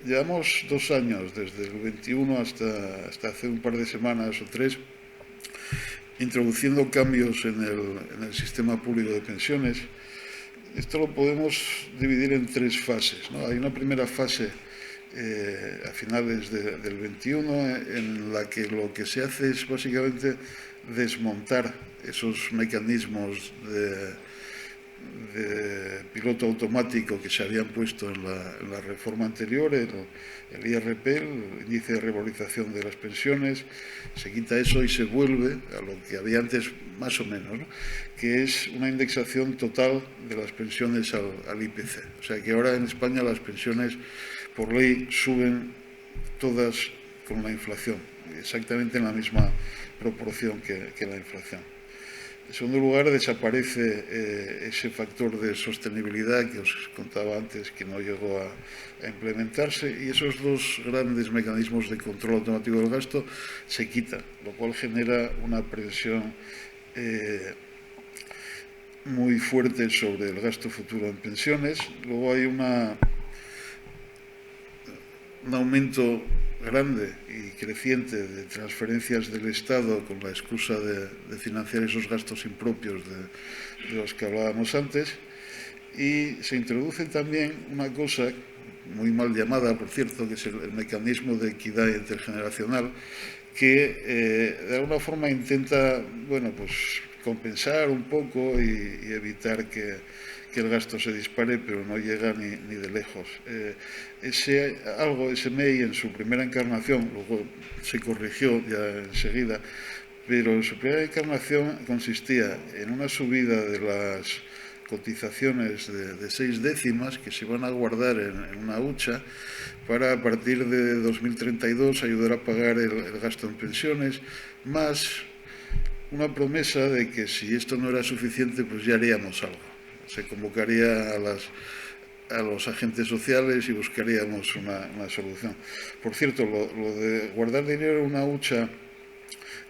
Speaker 3: Llevamos 2 años, desde el 21 hasta hace un par de semanas o 3, introduciendo cambios en el sistema público de pensiones. Esto lo podemos dividir en 3 fases, ¿no? Hay una primera fase a finales del 21, en la que lo que se hace es básicamente desmontar esos mecanismos de piloto automático que se habían puesto en la reforma anterior, el IRP, el índice de revalorización de las pensiones. Se quita eso y se vuelve a lo que había antes, más o menos, ¿no? Que es una indexación total de las pensiones al IPC. O sea que ahora en España las pensiones por ley suben todas con la inflación, exactamente en la misma proporción que la inflación. En segundo lugar, desaparece ese factor de sostenibilidad que os contaba antes, que no llegó a implementarse, y esos 2 grandes mecanismos de control automático del gasto se quitan, lo cual genera una presión muy fuerte sobre el gasto futuro en pensiones. Luego hay un aumento grande y creciente de transferencias del Estado con la excusa de financiar esos gastos impropios de los que hablábamos antes, y se introduce también una cosa muy mal llamada, por cierto, que es el mecanismo de equidad intergeneracional, que de alguna forma intenta, bueno, pues compensar un poco y evitar que el gasto se dispare, pero no llega ni de lejos. Ese MEI en su primera encarnación, luego se corrigió ya enseguida, pero en su primera encarnación consistía en una subida de las cotizaciones de 6 décimas que se van a guardar en una hucha para, a partir de 2032, ayudar a pagar el gasto en pensiones, más una promesa de que si esto no era suficiente, pues ya haríamos algo. Se convocaría a los agentes sociales y buscaríamos una solución. Por cierto, lo de guardar dinero en una hucha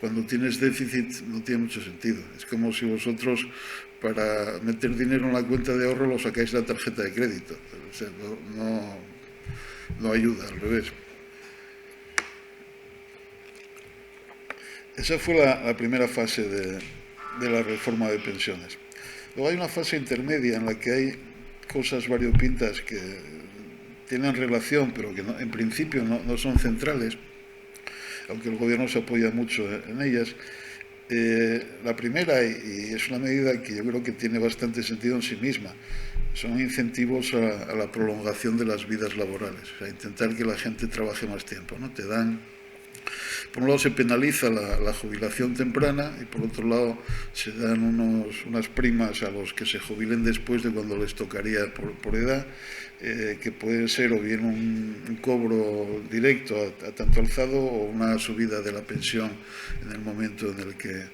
Speaker 3: cuando tienes déficit no tiene mucho sentido. Es como si vosotros, para meter dinero en la cuenta de ahorro, lo sacáis de la tarjeta de crédito. O sea, no ayuda, al revés. Esa fue la primera fase de la reforma de pensiones. Luego hay una fase intermedia en la que hay cosas variopintas que tienen relación, pero que en principio no son centrales, aunque el gobierno se apoya mucho en ellas. La primera, y es una medida que yo creo que tiene bastante sentido en sí misma, son incentivos a la prolongación de las vidas laborales, o sea, intentar que la gente trabaje más tiempo, ¿no? Por un lado se penaliza la jubilación temprana y por otro lado se dan unas primas a los que se jubilen después de cuando les tocaría por edad, que pueden ser o bien un cobro directo a tanto alzado o una subida de la pensión en el momento en el que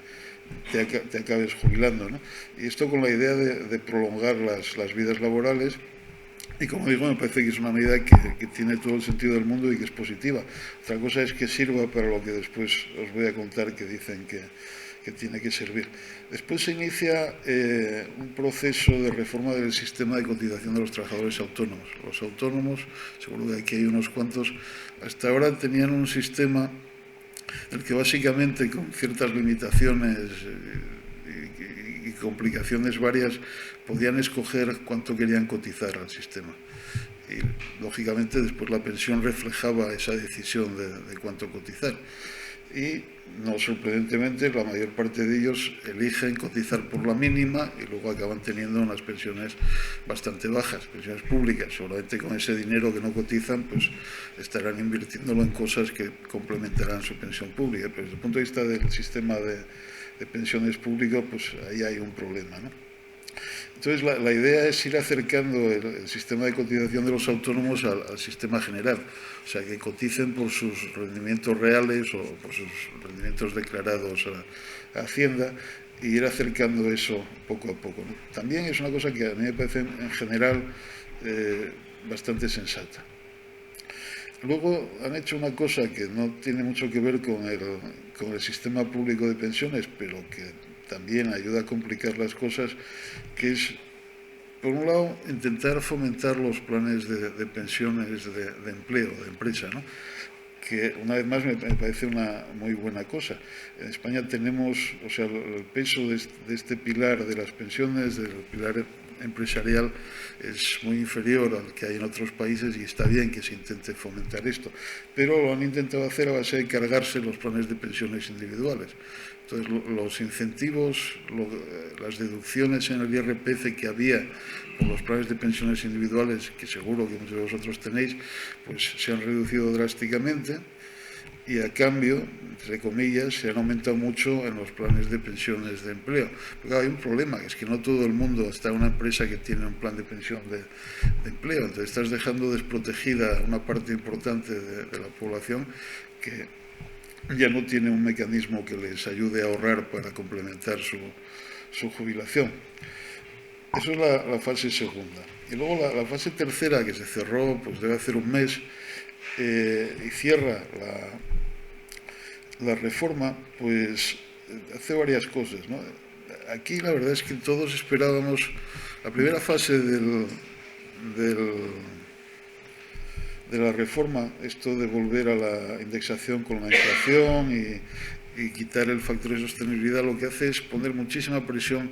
Speaker 3: te acabes jubilando, ¿no? Y esto con la idea de prolongar las vidas laborales. Y como digo, me parece que es una medida que tiene todo el sentido del mundo y que es positiva. Otra cosa es que sirva para lo que después os voy a contar, que dicen que tiene que servir. Después se inicia un proceso de reforma del sistema de cotización de los trabajadores autónomos. Los autónomos, seguro que aquí hay unos cuantos, hasta ahora tenían un sistema en el que básicamente, con ciertas limitaciones y complicaciones varias, podían escoger cuánto querían cotizar al sistema. Y, lógicamente, después la pensión reflejaba esa decisión de cuánto cotizar. Y, no sorprendentemente, la mayor parte de ellos eligen cotizar por la mínima y luego acaban teniendo unas pensiones bastante bajas, pensiones públicas. Seguramente con ese dinero que no cotizan, pues estarán invirtiéndolo en cosas que complementarán su pensión pública. Pero desde el punto de vista del sistema de pensiones públicas, pues ahí hay un problema, ¿no? Entonces, la idea es ir acercando el sistema de cotización de los autónomos al sistema general. O sea, que coticen por sus rendimientos reales o por sus rendimientos declarados a Hacienda e ir acercando eso poco a poco, ¿no? También es una cosa que a mí me parece en general bastante sensata. Luego han hecho una cosa que no tiene mucho que ver con el sistema público de pensiones, pero que también ayuda a complicar las cosas, que es, por un lado, intentar fomentar los planes de pensiones de empleo, de empresa, ¿no? Que una vez más me parece una muy buena cosa. En España tenemos, o sea, el peso de este pilar de las pensiones, del pilar empresarial, es muy inferior al que hay en otros países y está bien que se intente fomentar esto, pero lo han intentado hacer a base de cargarse los planes de pensiones individuales. Entonces, los incentivos, las deducciones en el IRPF que había por los planes de pensiones individuales, que seguro que muchos de vosotros tenéis, pues se han reducido drásticamente y a cambio, entre comillas, se han aumentado mucho en los planes de pensiones de empleo. Porque hay un problema, que es que no todo el mundo está en una empresa que tiene un plan de pensión de empleo. Entonces estás dejando desprotegida una parte importante de la población que ya no tiene un mecanismo que les ayude a ahorrar para complementar su jubilación. Eso es la fase segunda. Y luego la fase tercera, que se cerró, pues debe hacer un mes, y cierra la reforma, pues hace varias cosas, ¿no? Aquí la verdad es que todos esperábamos la primera fase de la reforma, esto de volver a la indexación con la inflación y quitar el factor de sostenibilidad, lo que hace es poner muchísima presión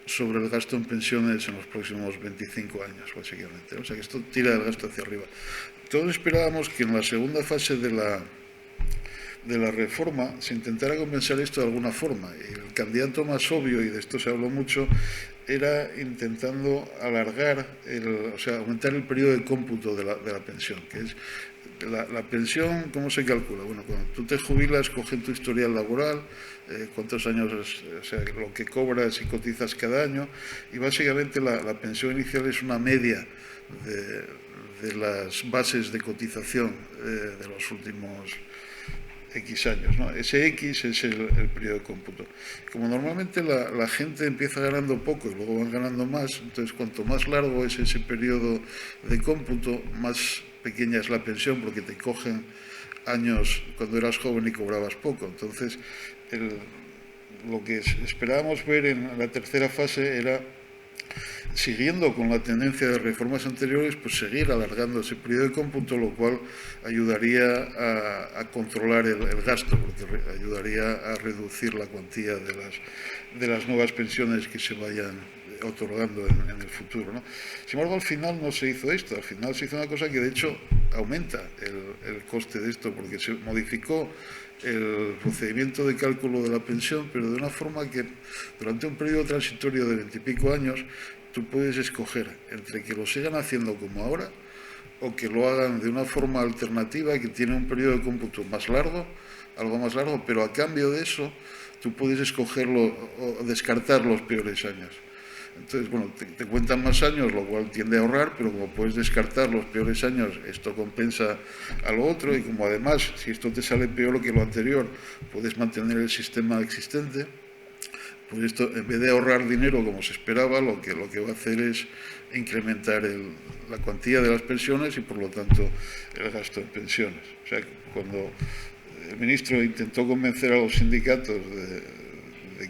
Speaker 3: sobre el gasto en pensiones en los próximos 25 años, básicamente. O sea, que esto tira el gasto hacia arriba. Todos esperábamos que en la segunda fase de de la reforma se intentara compensar esto de alguna forma. El candidato más obvio, y de esto se habló mucho, era intentando alargar, aumentar el periodo de cómputo de la pensión, que es la pensión. ¿Cómo se calcula? Bueno, cuando tú te jubilas, cogen tu historial laboral, cuántos años, lo que cobras y cotizas cada año, y básicamente la pensión inicial es una media de las bases de cotización de los últimos X años, ¿no? Ese X es el periodo de cómputo. Como normalmente la gente empieza ganando poco y luego van ganando más, entonces cuanto más largo es ese periodo de cómputo, más pequeña es la pensión, porque te cogen años cuando eras joven y cobrabas poco. Entonces, lo que esperábamos ver en la tercera fase era, siguiendo con la tendencia de reformas anteriores, pues seguir alargando ese periodo de cómputo, lo cual ayudaría a controlar el gasto, porque ayudaría a reducir la cuantía de las nuevas pensiones que se vayan otorgando en el futuro, ¿no? Sin embargo, al final no se hizo esto. Al final se hizo una cosa que de hecho aumenta el coste de esto, porque se modificó el procedimiento de cálculo de la pensión, pero de una forma que durante un periodo transitorio de 20 y pico años tú puedes escoger entre que lo sigan haciendo como ahora o que lo hagan de una forma alternativa que tiene un periodo de cómputo más largo, algo más largo, pero a cambio de eso tú puedes escogerlo o descartar los peores años. Entonces, bueno, te cuentan más años, lo cual tiende a ahorrar, pero como puedes descartar los peores años, esto compensa a lo otro, y como además, si esto te sale peor que lo anterior, puedes mantener el sistema existente, pues esto, en vez de ahorrar dinero como se esperaba, lo que va a hacer es incrementar la cuantía de las pensiones y, por lo tanto, el gasto en pensiones. O sea, cuando el ministro intentó convencer a los sindicatos de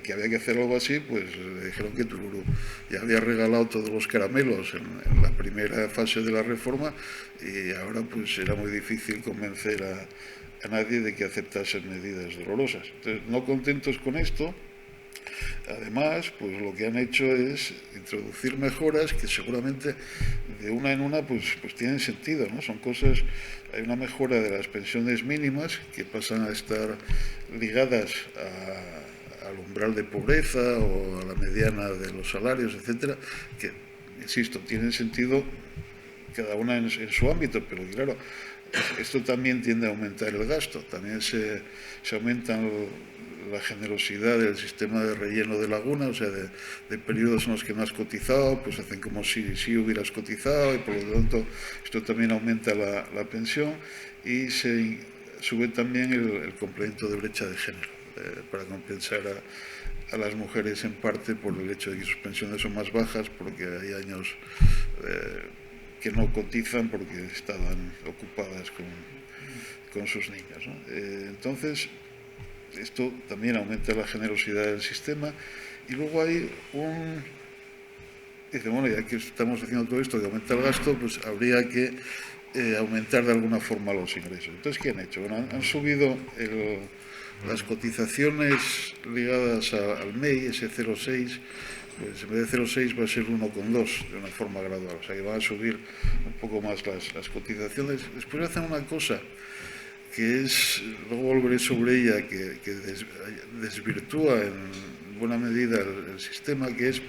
Speaker 3: que había que hacer algo así, pues le dijeron que Tururu ya había regalado todos los caramelos en la primera fase de la reforma, y ahora pues era muy difícil convencer a nadie de que aceptasen medidas dolorosas. Entonces, no contentos con esto, además, pues lo que han hecho es introducir mejoras que seguramente de una en una pues tienen sentido, ¿no? Son cosas. Hay una mejora de las pensiones mínimas que pasan a estar ligadas al umbral de pobreza o a la mediana de los salarios, etcétera, que, insisto, tienen sentido cada una en su ámbito, pero claro, esto también tiende a aumentar el gasto. También se aumenta la generosidad del sistema de relleno de laguna, o sea, de periodos en los que no has cotizado, pues hacen como si hubieras cotizado, y por lo tanto esto también aumenta la pensión, y se sube también el complemento de brecha de género, para compensar a las mujeres en parte por el hecho de que sus pensiones son más bajas, porque hay años que no cotizan porque estaban ocupadas con sus niñas, ¿no? Entonces, esto también aumenta la generosidad del sistema. Y luego hay dice, bueno, ya que estamos haciendo todo esto que aumenta el gasto, pues habría que aumentar de alguna forma los ingresos. Entonces, ¿qué han hecho? Bueno, han subido las cotizaciones ligadas al MEI, ese 0,6, pues en vez de 0,6 va a ser 1,2 de una forma gradual, o sea que van a subir un poco más las cotizaciones. Después hacen una cosa que es, luego volveré sobre ella, que desvirtúa en buena medida el sistema, que es,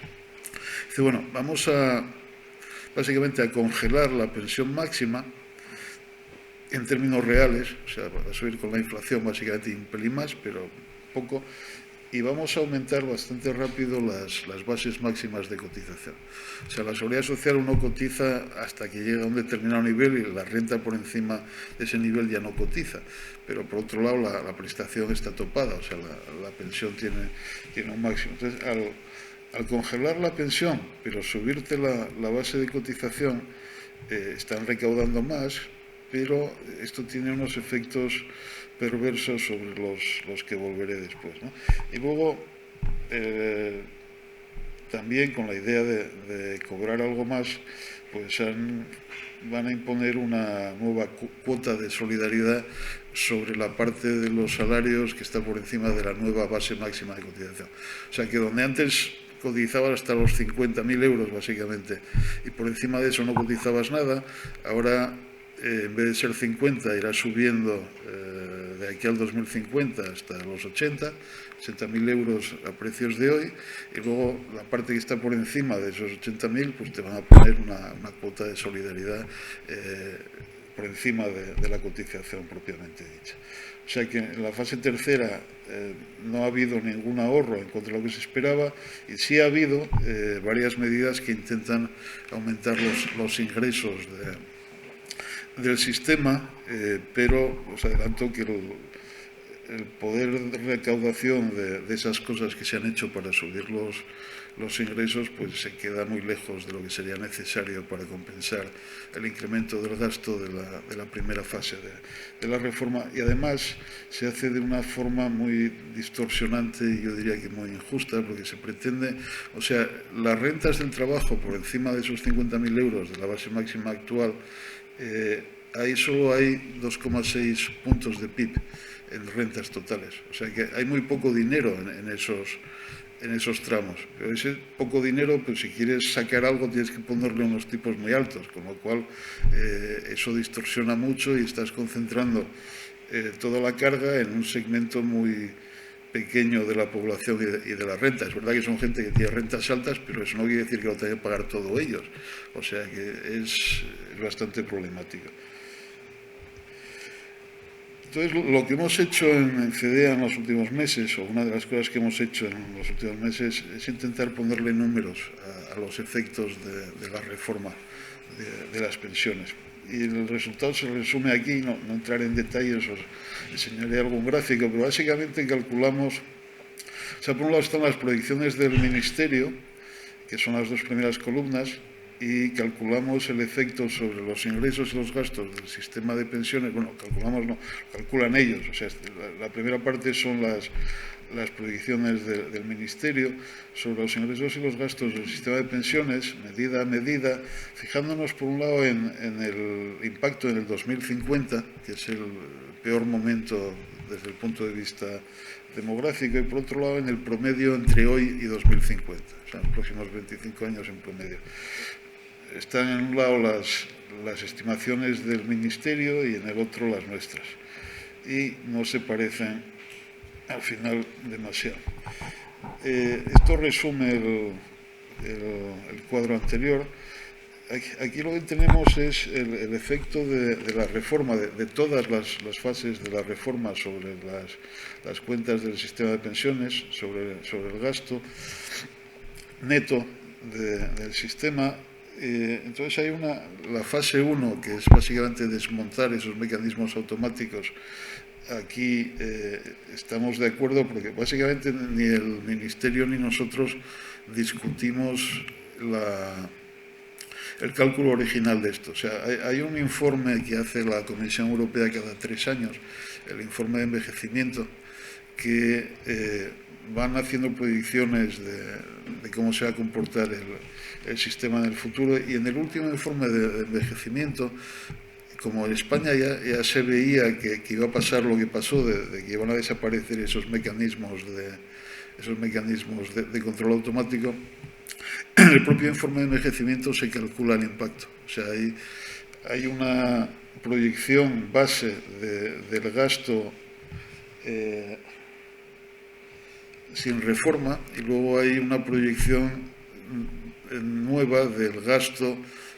Speaker 3: dice, bueno, vamos básicamente a congelar la pensión máxima en términos reales, o sea, va a subir con la inflación básicamente un pelín más, pero poco, y vamos a aumentar bastante rápido las bases máximas de cotización. O sea, la seguridad social uno cotiza hasta que llega a un determinado nivel, y la renta por encima de ese nivel ya no cotiza. Pero por otro lado la prestación está topada, o sea, la pensión tiene un máximo. Entonces, al congelar la pensión, pero subirte la base de cotización, están recaudando más, pero esto tiene unos efectos perversos sobre los que volveré después, ¿no? Y luego, también con la idea de cobrar algo más, pues van a imponer una nueva cuota de solidaridad sobre la parte de los salarios que está por encima de la nueva base máxima de cotización. O sea que donde antes cotizabas hasta los 50.000 euros básicamente, y por encima de eso no cotizabas nada, ahora en vez de ser 50 irá subiendo de de aquí al 2050 hasta los 80.000 euros a precios de hoy, y luego la parte que está por encima de esos 80.000, pues te van a poner una cuota de solidaridad por encima de la cotización propiamente dicha. O sea que en la fase tercera no ha habido ningún ahorro en contra de lo que se esperaba, y sí ha habido varias medidas que intentan aumentar los ingresos del sistema, pero os adelanto que el poder de recaudación de esas cosas que se han hecho para subir los ingresos, pues se queda muy lejos de lo que sería necesario para compensar el incremento del gasto de la primera fase de la reforma, y además se hace de una forma muy distorsionante y yo diría que muy injusta, porque se pretende, o sea, las rentas del trabajo por encima de esos 50.000 euros de la base máxima actual, ahí solo hay 2,6 puntos de PIB en rentas totales, o sea que hay muy poco dinero en esos tramos, pero ese poco dinero, pues si quieres sacar algo tienes que ponerle unos tipos muy altos, con lo cual eso distorsiona mucho y estás concentrando toda la carga en un segmento muy pequeño de la población y de la renta. Es verdad que son gente que tiene rentas altas, pero eso no quiere decir que lo tengan que pagar todos ellos, o sea que es bastante problemático. Entonces, lo que hemos hecho en CEDEA en los últimos meses, o una de las cosas que hemos hecho en los últimos meses, es intentar ponerle números a los efectos de la reforma de las pensiones. Y el resultado se resume aquí, no entraré en detalles, os enseñaré algún gráfico, pero básicamente calculamos, o sea, por un lado están las proyecciones del Ministerio, que son las dos primeras columnas, y calculamos el efecto sobre los ingresos y los gastos del sistema de pensiones. Bueno, calculamos no, calculan ellos. O sea, la primera parte son las proyecciones del Ministerio sobre los ingresos y los gastos del sistema de pensiones, medida a medida, fijándonos por un lado en el impacto en el 2050, que es el peor momento desde el punto de vista demográfico, y por otro lado en el promedio entre hoy y 2050, o sea, los próximos 25 años en promedio. Están en un lado las estimaciones del Ministerio y en el otro las nuestras. Y no se parecen al final demasiado. Esto resume el cuadro anterior. Aquí lo que tenemos es el efecto de la reforma, de todas las fases de la reforma sobre las cuentas del sistema de pensiones, sobre el gasto neto del sistema. Entonces hay la fase 1, que es básicamente desmontar esos mecanismos automáticos. Aquí estamos de acuerdo porque básicamente ni el Ministerio ni nosotros discutimos el cálculo original de esto. O sea, hay un informe que hace la Comisión Europea cada 3 años, el informe de envejecimiento, que van haciendo predicciones de cómo se va a comportar el sistema en el futuro, y en el último informe de envejecimiento, como en España ya se veía que iba a pasar lo que pasó, de que iban a desaparecer esos mecanismos de control automático, en el propio informe de envejecimiento se calcula el impacto. O sea, hay una proyección base del gasto sin reforma, y luego hay una proyección nueva del gasto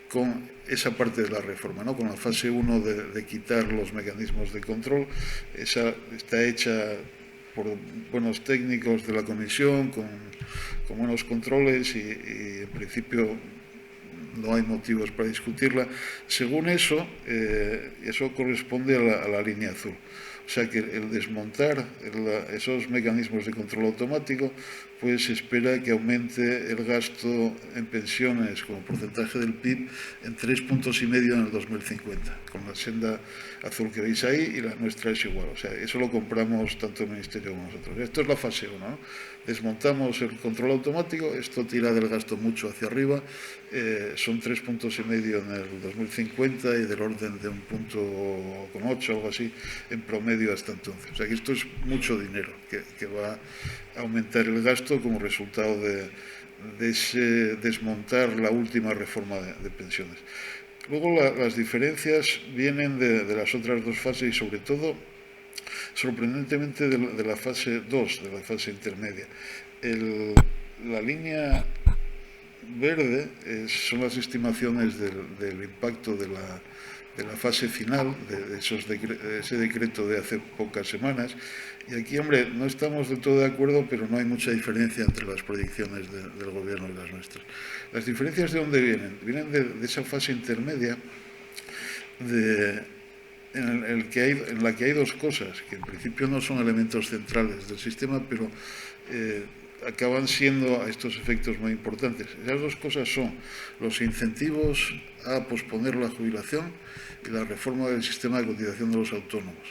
Speaker 3: con esa parte de la reforma, ¿no? Con la fase 1 de quitar los mecanismos de control. Esa está hecha por buenos técnicos de la Comisión, con buenos controles, y en principio no hay motivos para discutirla. Según eso, eso corresponde a la línea azul. O sea que el desmontar esos mecanismos de control automático, pues se espera que aumente el gasto en pensiones como porcentaje del PIB en 3,5 puntos en el 2050, con la senda azul que veis ahí, y la nuestra es igual. O sea, eso lo compramos tanto el Ministerio como nosotros. Esto es la fase 1, ¿no? Desmontamos el control automático, esto tira del gasto mucho hacia arriba, son 3,5 puntos en el 2050 y del orden de 1,8 puntos, algo así, en promedio hasta entonces. O sea que esto es mucho dinero que va a aumentar el gasto como resultado de ese desmontar la última reforma de pensiones. Luego las diferencias vienen de las otras dos fases, y sobre todo sorprendentemente de la fase 2, de la fase intermedia. La línea verde son las estimaciones del impacto de la fase final, de ese decreto de hace pocas semanas. Y aquí, hombre, no estamos del todo de acuerdo, pero no hay mucha diferencia entre las proyecciones del Gobierno y las nuestras. Las diferencias, ¿de dónde vienen? Vienen de esa fase intermedia en la que hay dos cosas, que en principio no son elementos centrales del sistema, pero acaban siendo a estos efectos muy importantes. Esas dos cosas son los incentivos a posponer la jubilación y la reforma del sistema de cotización de los autónomos.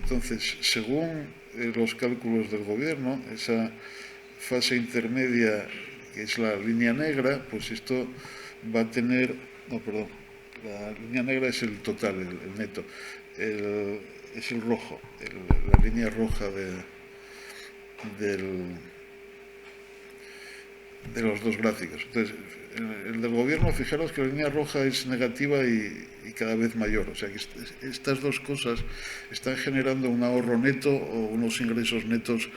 Speaker 3: Entonces, según los cálculos del Gobierno, esa fase intermedia, que es la línea negra, pues esto va a tener... No, perdón. La línea negra es el total, el neto. Es el rojo, la línea roja de los dos gráficos. Entonces, el del Gobierno, fijaros que la línea roja es negativa y cada vez mayor. O sea que estas dos cosas están generando un ahorro neto o unos ingresos netos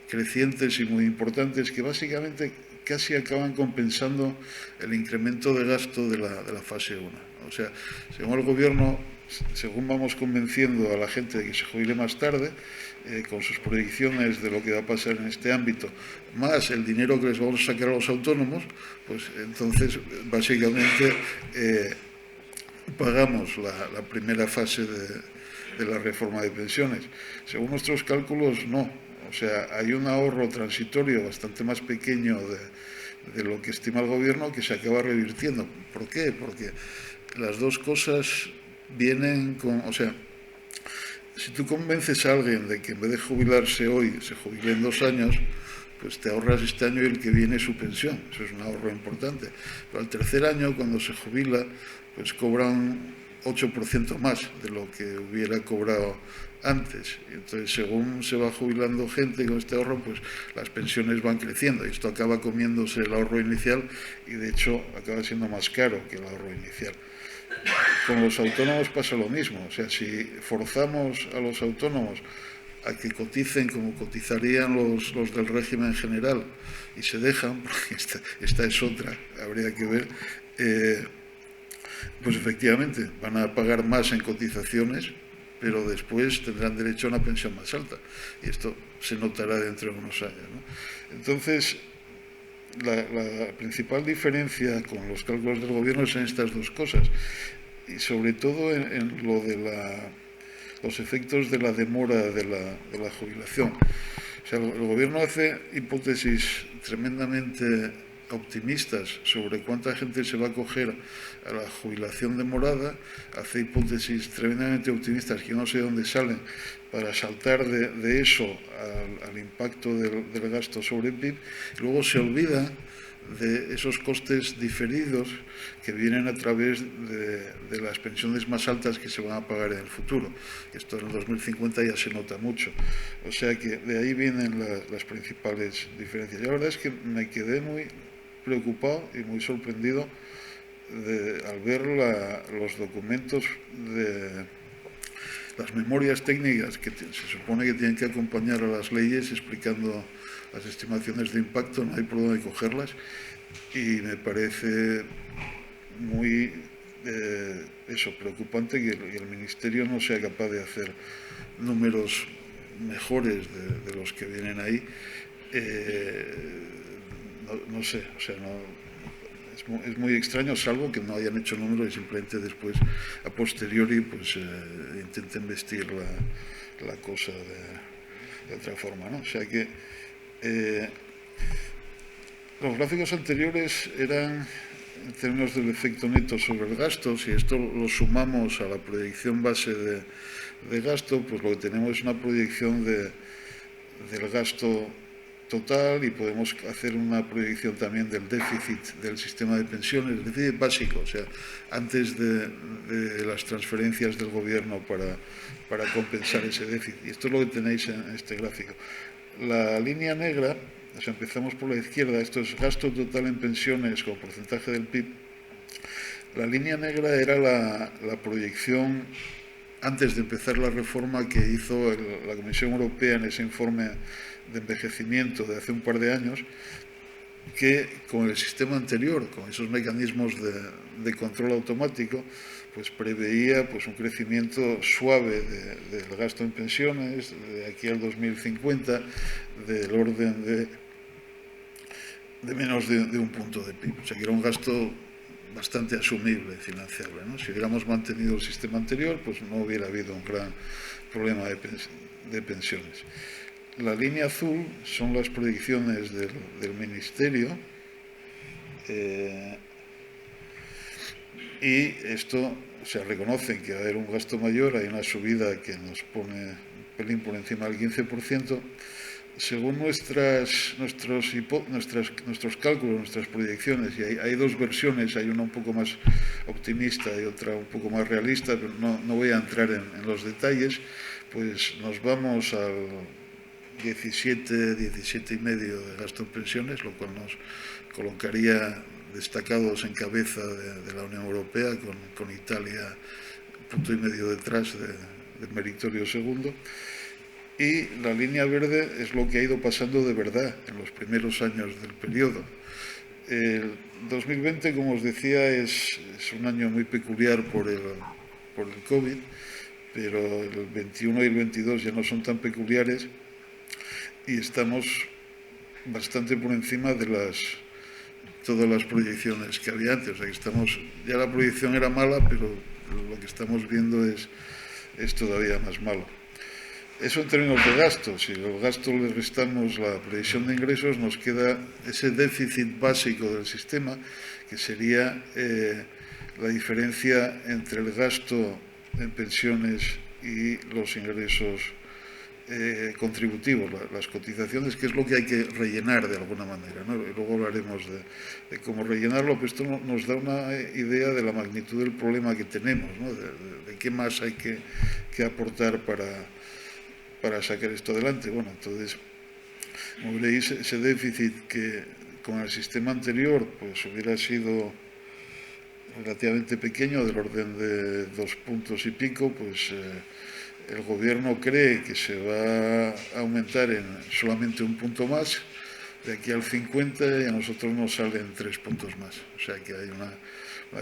Speaker 3: crecientes y muy importantes que básicamente casi acaban compensando el incremento de gasto de la fase 1. O sea, según el Gobierno, según vamos convenciendo a la gente de que se jubile más tarde, con sus proyecciones de lo que va a pasar en este ámbito, más el dinero que les vamos a sacar a los autónomos, pues entonces básicamente pagamos la primera fase de la reforma de pensiones. Según nuestros cálculos, no. O sea, hay un ahorro transitorio bastante más pequeño de lo que estima el Gobierno que se acaba revirtiendo. ¿Por qué? Porque las dos cosas vienen con... O sea, si tú convences a alguien de que en vez de jubilarse hoy se jubile en 2 años, pues te ahorras este año y el que viene su pensión. Eso es un ahorro importante. Pero al tercer año, cuando se jubila, pues cobran 8% más de lo que hubiera cobrado antes. Entonces, según se va jubilando gente con este ahorro, pues las pensiones van creciendo y esto acaba comiéndose el ahorro inicial y, de hecho, acaba siendo más caro que el ahorro inicial. Con los autónomos pasa lo mismo. O sea, si forzamos a los autónomos a que coticen como cotizarían los del régimen general y se dejan, porque esta es otra, habría que ver, pues efectivamente van a pagar más en cotizaciones, pero después tendrán derecho a una pensión más alta. Y esto se notará dentro de unos años, ¿no? Entonces, la principal diferencia con los cálculos del Gobierno es en estas dos cosas. Y sobre todo en lo de los efectos de la demora de la jubilación. O sea, el Gobierno hace hipótesis tremendamente optimistas sobre cuánta gente se va a acoger a la jubilación demorada, hace hipótesis tremendamente optimistas que no sé dónde salen para saltar de eso al impacto del gasto sobre el PIB, y luego se olvida de esos costes diferidos que vienen a través de las pensiones más altas que se van a pagar en el futuro. Esto en el 2050 ya se nota mucho. O sea que de ahí vienen las principales diferencias. Y la verdad es que me quedé muy preocupado y muy sorprendido al ver los documentos de las memorias técnicas que se supone que tienen que acompañar a las leyes explicando las estimaciones de impacto. No hay por dónde cogerlas y me parece muy preocupante que el Ministerio no sea capaz de hacer números mejores de los que vienen ahí. No sé, o sea, es muy extraño, salvo que no hayan hecho números y simplemente después, a posteriori, pues intenten vestir la cosa de otra forma, ¿no? O sea que los gráficos anteriores eran en términos del efecto neto sobre el gasto. Si esto lo sumamos a la proyección base de gasto, pues lo que tenemos es una proyección del gasto total y podemos hacer una proyección también del déficit del sistema de pensiones, el déficit básico, o sea, antes de las transferencias del Gobierno para compensar ese déficit. Y esto es lo que tenéis en este gráfico. La línea negra, o sea, empezamos por la izquierda, esto es gasto total en pensiones como porcentaje del PIB. La línea negra era la proyección antes de empezar la reforma que hizo la Comisión Europea en ese informe de envejecimiento de hace un par de años, que con el sistema anterior, con esos mecanismos de control automático, pues preveía pues un crecimiento suave del gasto en pensiones de aquí al 2050 del orden de menos de un punto de PIB. O sea, que era un gasto bastante asumible, financiable, ¿no? Si hubiéramos mantenido el sistema anterior, pues no hubiera habido un gran problema de pensiones. La línea azul son las proyecciones del Ministerio y esto se reconoce que va a haber un gasto mayor, hay una subida que nos pone un pelín por encima del 15%. Según nuestros cálculos, nuestras proyecciones, y hay dos versiones, hay una un poco más optimista y otra un poco más realista, pero no voy a entrar en los detalles, pues nos vamos al 17,5% de gasto en pensiones, lo cual nos colocaría destacados en cabeza de la Unión Europea, con Italia 1,5 puntos detrás de meritorio segundo. Y la línea verde es lo que ha ido pasando de verdad en los primeros años del periodo. El 2020, como os decía, es un año muy peculiar por el COVID, pero el 21 y el 22 ya no son tan peculiares y estamos bastante por encima de todas las proyecciones que había antes. O sea, que ya la proyección era mala, pero lo que estamos viendo es todavía más malo. Eso en términos de gasto. Si al gasto le restamos la previsión de ingresos, nos queda ese déficit básico del sistema, que sería la diferencia entre el gasto en pensiones y los ingresos contributivos, las cotizaciones, que es lo que hay que rellenar de alguna manera, ¿no? Y luego hablaremos de cómo rellenarlo, pero esto nos da una idea de la magnitud del problema que tenemos, ¿no? De qué más hay que aportar para sacar esto adelante. Bueno, entonces, como veréis, ese déficit que con el sistema anterior pues hubiera sido relativamente pequeño, del orden de 2 puntos y pico, pues el gobierno cree que se va a aumentar en solamente 1 punto más, de aquí al 50, y a nosotros nos salen 3 puntos más. O sea que hay una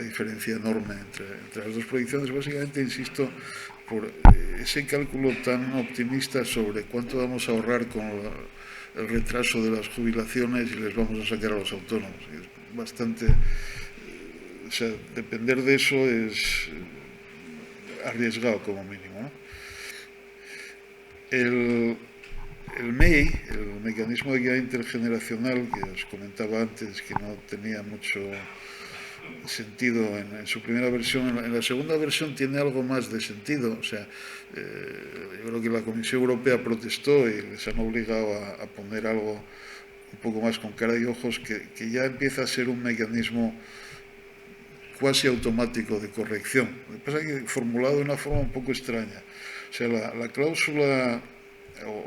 Speaker 3: diferencia enorme entre las dos proyecciones. Básicamente, insisto, por ese cálculo tan optimista sobre cuánto vamos a ahorrar con el retraso de las jubilaciones y les vamos a sacar a los autónomos. Es bastante... O sea, depender de eso es arriesgado como mínimo, ¿no? El MEI, el mecanismo de guía intergeneracional que os comentaba antes, que no tenía mucho sentido en su primera versión, en la segunda versión tiene algo más de sentido. O sea, yo creo que la Comisión Europea protestó y les han obligado a poner algo un poco más con cara y ojos, que ya empieza a ser un mecanismo cuasi automático de corrección. Lo que pasa es que formulado de una forma un poco extraña. O sea, la cláusula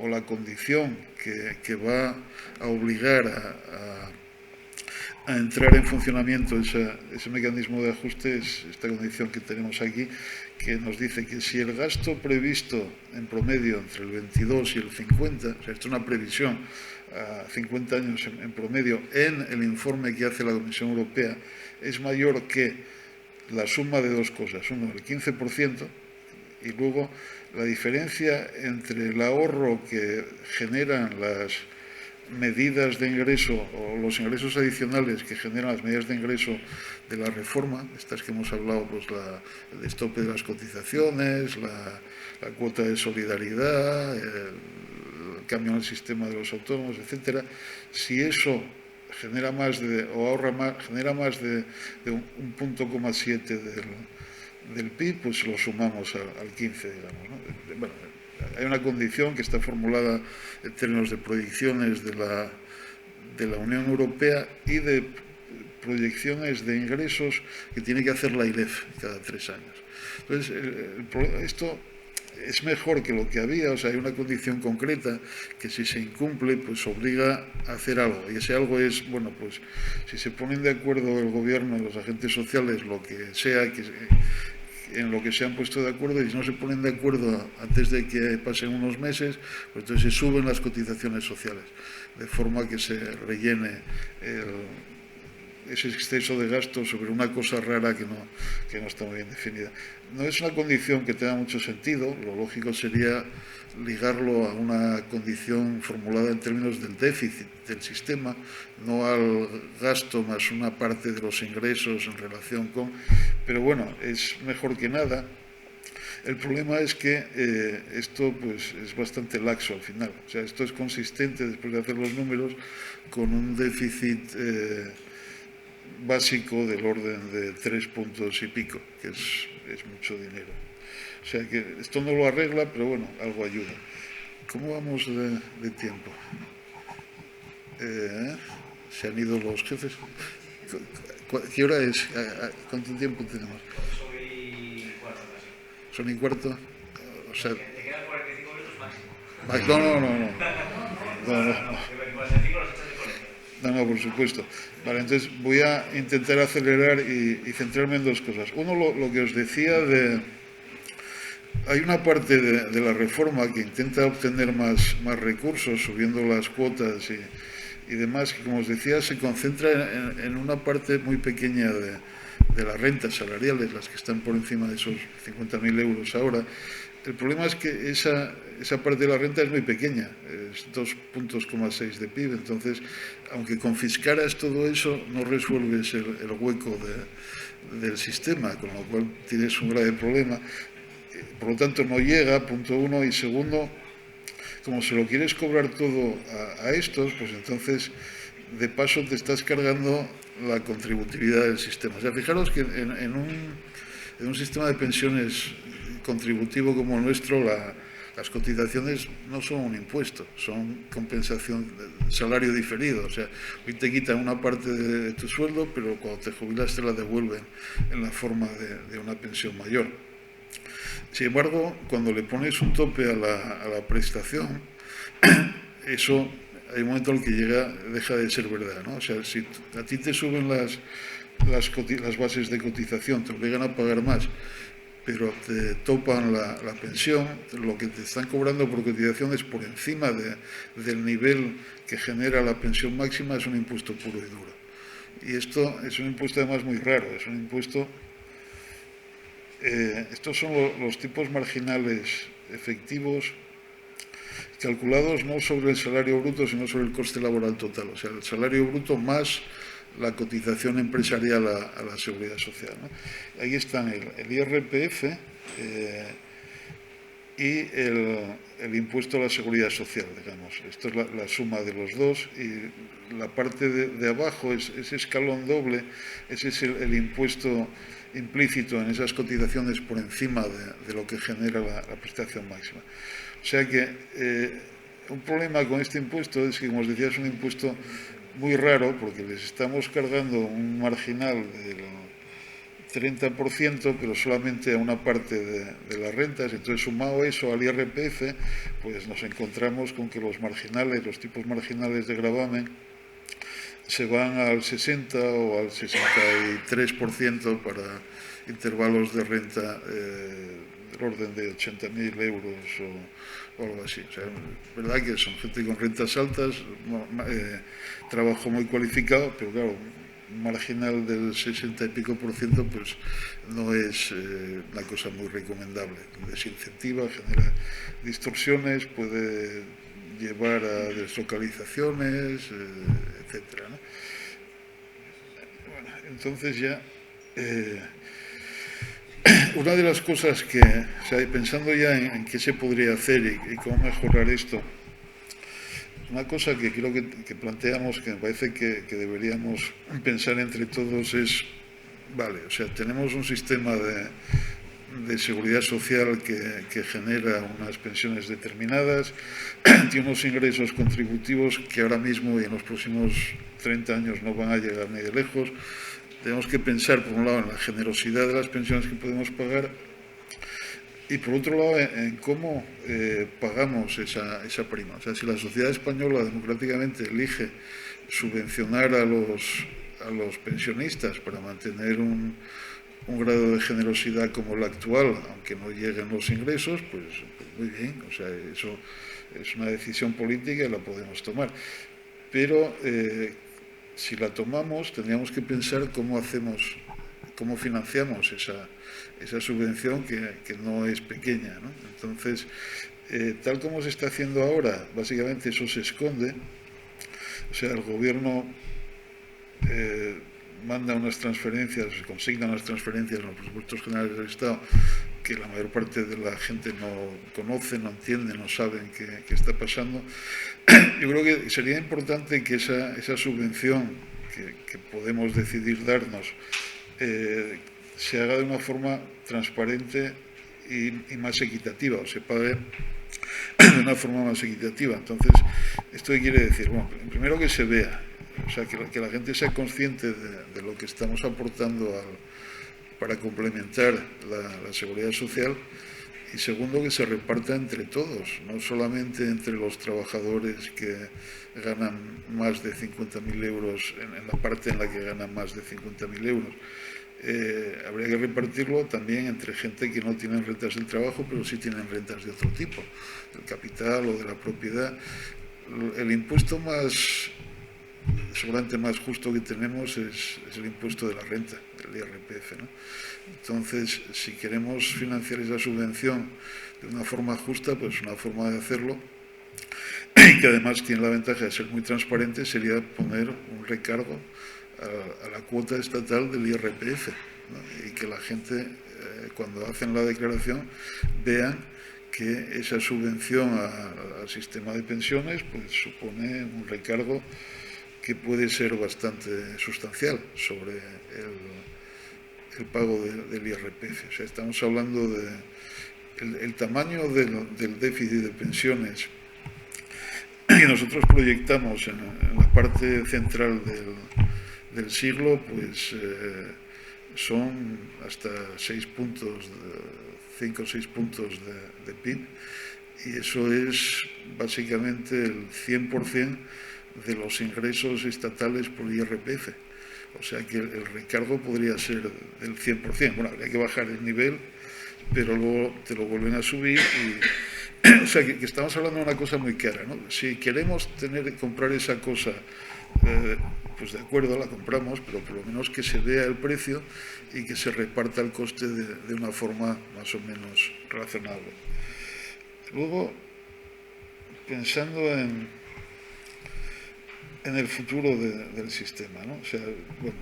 Speaker 3: o la condición que va a obligar a entrar en funcionamiento ese mecanismo de ajuste es esta condición que tenemos aquí, que nos dice que si el gasto previsto en promedio entre el 22 y el 50, o sea, esto es una previsión a 50 años en promedio en el informe que hace la Comisión Europea, es mayor que la suma de dos cosas. Uno, el 15%, y luego la diferencia entre el ahorro que generan las medidas de ingreso o los ingresos adicionales que generan las medidas de ingreso de la reforma, estas que hemos hablado, pues el destope de las cotizaciones, la cuota de solidaridad, el cambio en el sistema de los autónomos, etcétera. Si eso genera más genera más de 1,7 punto del PIB, pues lo sumamos al 15, digamos, ¿no? Bueno, hay una condición que está formulada en términos de proyecciones de la Unión Europea y de proyecciones de ingresos que tiene que hacer la IREF cada 3 años. Entonces, esto es mejor que lo que había. O sea, hay una condición concreta que, si se incumple, pues obliga a hacer algo. Y ese algo es, bueno, pues si se ponen de acuerdo el gobierno y los agentes sociales, lo que sea, en lo que se han puesto de acuerdo, y si no se ponen de acuerdo antes de que pasen unos meses, pues entonces se suben las cotizaciones sociales, de forma que se rellene ese exceso de gasto sobre una cosa rara que no está muy bien definida. No es una condición que tenga mucho sentido. Lo lógico sería ligarlo a una condición formulada en términos del déficit del sistema, no al gasto más una parte de los ingresos en relación con... Pero bueno, es mejor que nada. El problema es que esto pues, es bastante laxo al final. O sea, esto es consistente, después de hacer los números, con un déficit básico del orden de 3 puntos y pico, que es mucho dinero. O sea que esto no lo arregla, pero bueno, algo ayuda. ¿Cómo vamos de tiempo? ¿Se han ido los jefes? ¿Qué hora es? ¿Cuánto tiempo tenemos? ¿Son y cuarto? O sea,
Speaker 4: te quedan 45 minutos máximo.
Speaker 3: No, por supuesto. Vale, entonces voy a intentar acelerar y centrarme en dos cosas. Uno, lo que os decía hay una parte de la reforma que intenta obtener más recursos, subiendo las cuotas y demás, que como os decía, se concentra en una parte muy pequeña de las rentas salariales, las que están por encima de esos 50.000 euros ahora. El problema es que esa parte de la renta es muy pequeña, es 2,6 puntos de PIB, entonces, aunque confiscaras todo eso, no resuelves el hueco del sistema, con lo cual tienes un grave problema. Por lo tanto, no llega, punto uno, y segundo, como se lo quieres cobrar todo a estos, pues entonces, de paso, te estás cargando la contributividad del sistema. O sea, fijaros que en un sistema de pensiones contributivo como el nuestro, las cotizaciones no son un impuesto, son compensación, salario diferido. O sea, hoy te quitan una parte de tu sueldo, pero cuando te jubilas te la devuelven en la forma de una pensión mayor. Sin embargo, cuando le pones un tope a la prestación, eso hay un momento en el que deja de ser verdad, ¿no? O sea, si a ti te suben las bases de cotización, te obligan a pagar más, pero te topan la pensión, lo que te están cobrando por cotización es por encima del nivel que genera la pensión máxima, es un impuesto puro y duro. Y esto es un impuesto además muy raro, es un impuesto... estos son los tipos marginales efectivos calculados no sobre el salario bruto, sino sobre el coste laboral total. O sea, el salario bruto más la cotización empresarial a la seguridad social, ¿no? Ahí están el IRPF y el impuesto a la seguridad social, digamos. Esto es la suma de los dos, y la parte de abajo, ese escalón doble, ese es el impuesto implícito en esas cotizaciones por encima de lo que genera la prestación máxima. O sea que un problema con este impuesto es que, como os decía, es un impuesto muy raro, porque les estamos cargando un marginal del 30%, pero solamente a una parte de las rentas. Entonces, sumado eso al IRPF, pues nos encontramos con que los tipos marginales de gravamen se van al 60 o al 63% para intervalos de renta del orden de 80.000 euros o algo así. O sea, es verdad que son gente con rentas altas, trabajo muy cualificado, pero claro, un marginal del 60 y pico %, pues no es una cosa muy recomendable. Desincentiva, genera distorsiones, puede llevar a deslocalizaciones, etcétera, ¿no? Bueno, entonces ya una de las cosas que, o sea, pensando ya en qué se podría hacer y cómo mejorar esto, una cosa que creo que planteamos, que me parece que deberíamos pensar entre todos es, vale, o sea, tenemos un sistema de seguridad social que genera unas pensiones determinadas, tiene unos ingresos contributivos que ahora mismo y en los próximos 30 años no van a llegar ni de lejos. Tenemos que pensar, por un lado, en la generosidad de las pensiones que podemos pagar y, por otro lado, en cómo pagamos esa prima. O sea, si la sociedad española democráticamente elige subvencionar a los pensionistas para mantener un un grado de generosidad como el actual, aunque no lleguen los ingresos, pues muy bien, o sea, eso es una decisión política y la podemos tomar. Pero si la tomamos, tendríamos que pensar cómo financiamos esa subvención que no es pequeña, ¿no? Entonces, tal como se está haciendo ahora, básicamente eso se esconde. O sea, el gobierno manda unas transferencias, consigna unas transferencias en los presupuestos generales del Estado que la mayor parte de la gente no conoce, no entiende, no saben qué está pasando. Yo creo que sería importante que esa subvención que podemos decidir darnos se haga de una forma transparente y más equitativa, o se pague de una forma más equitativa. Entonces, ¿esto qué quiere decir? Bueno, primero que se vea, o sea, que la gente sea consciente de lo que estamos aportando para complementar la seguridad social, y segundo, que se reparta entre todos, no solamente entre los trabajadores que ganan más de 50.000 euros, en la parte en la que ganan más de 50.000 euros. Habría que repartirlo también entre gente que no tiene rentas del trabajo, pero sí tienen rentas de otro tipo, del capital o de la propiedad. El impuesto seguramente más justo que tenemos es el impuesto de la renta, el IRPF, ¿no? Entonces, si queremos financiar esa subvención de una forma justa, pues una forma de hacerlo, y que además tiene la ventaja de ser muy transparente, sería poner un recargo a la cuota estatal del IRPF, ¿no? Y que la gente, cuando hacen la declaración, vean que esa subvención al sistema de pensiones pues supone un recargo que puede ser bastante sustancial sobre el pago del IRPF. O sea, estamos hablando del tamaño del déficit de pensiones que nosotros proyectamos en la parte central del siglo, pues son hasta 5 o 6 puntos de PIB, y eso es básicamente el 100% de los ingresos estatales por IRPF. O sea que el recargo podría ser del 100%. Bueno, habría que bajar el nivel, pero luego te lo vuelven a subir. O sea que estamos hablando de una cosa muy cara, ¿no? Si queremos comprar esa cosa, pues de acuerdo, la compramos, pero por lo menos que se vea el precio y que se reparta el coste de una forma más o menos razonable. Luego, pensando en el futuro del sistema, ¿no? O sea, bueno,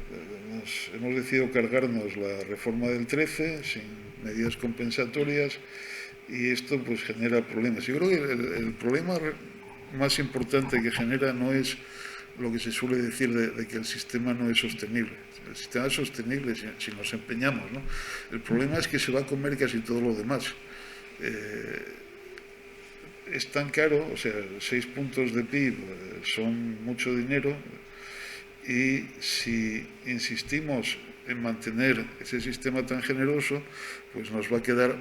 Speaker 3: hemos decidido cargarnos la reforma del 13 sin medidas compensatorias, y esto pues genera problemas. Yo creo que el problema más importante que genera no es lo que se suele decir de que el sistema no es sostenible. El sistema es sostenible si nos empeñamos, ¿no? El problema es que se va a comer casi todo lo demás. Es tan caro, o sea, 6 puntos de PIB son mucho dinero, y si insistimos en mantener ese sistema tan generoso, pues nos va a quedar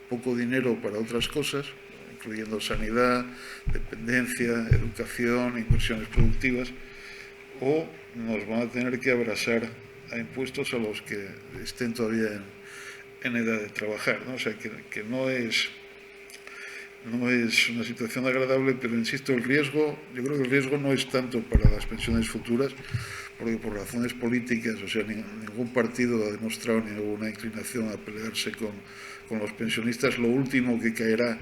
Speaker 3: poco dinero para otras cosas, incluyendo sanidad, dependencia, educación, inversiones productivas, o nos van a tener que abrazar a impuestos a los que estén todavía en edad de trabajar, ¿no? O sea, que no es una situación agradable, pero insisto, yo creo que el riesgo no es tanto para las pensiones futuras, porque por razones políticas, o sea, ningún partido ha demostrado ninguna inclinación a pelearse con los pensionistas. Lo último que caerá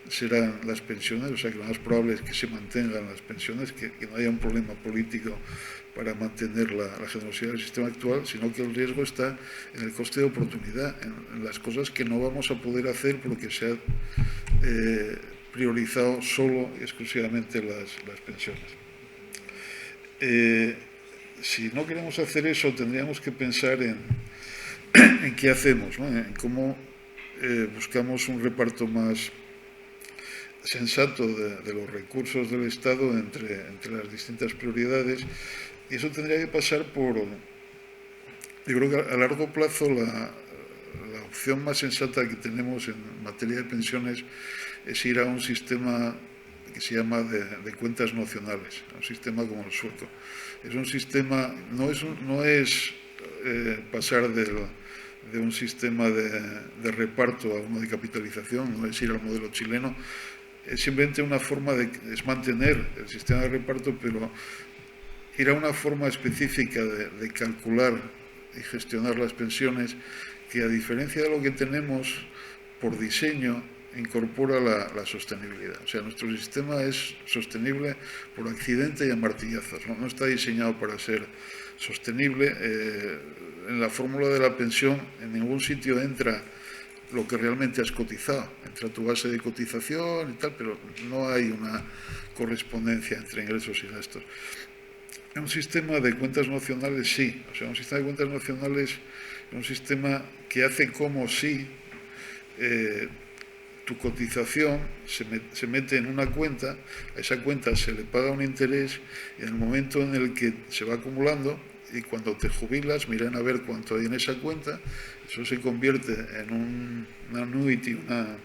Speaker 3: serán las pensiones, o sea que lo más probable es que se mantengan las pensiones, que no haya un problema político para mantener la generosidad del sistema actual, sino que el riesgo está en el coste de oportunidad, en las cosas que no vamos a poder hacer porque se ha priorizado solo y exclusivamente las pensiones. Si no queremos hacer eso, tendríamos que pensar en qué hacemos, ¿no? En cómo buscamos un reparto más sensato de los recursos del Estado entre las distintas prioridades, y eso tendría que pasar por, yo creo que a largo plazo la opción más sensata que tenemos en materia de pensiones es ir a un sistema que se llama de cuentas nocionales, un sistema como el sueco. Es un sistema, no es pasar de un sistema de reparto a uno de capitalización, no es ir al modelo chileno, es simplemente una forma es mantener el sistema de reparto, pero ir a una forma específica de calcular y gestionar las pensiones que, a diferencia de lo que tenemos por diseño, incorpora la sostenibilidad. O sea, nuestro sistema es sostenible por accidente y a martillazos, no está diseñado para ser sostenible. En la fórmula de la pensión en ningún sitio entra lo que realmente has cotizado, entra tu base de cotización y tal, pero no hay una correspondencia entre ingresos y gastos. En un sistema de cuentas nacionales sí, o sea, un sistema de cuentas nacionales es un sistema que hace como si tu cotización se mete en una cuenta, a esa cuenta se le paga un interés y en el momento en el que se va acumulando y cuando te jubilas miran a ver cuánto hay en esa cuenta, eso se convierte en una annuity, una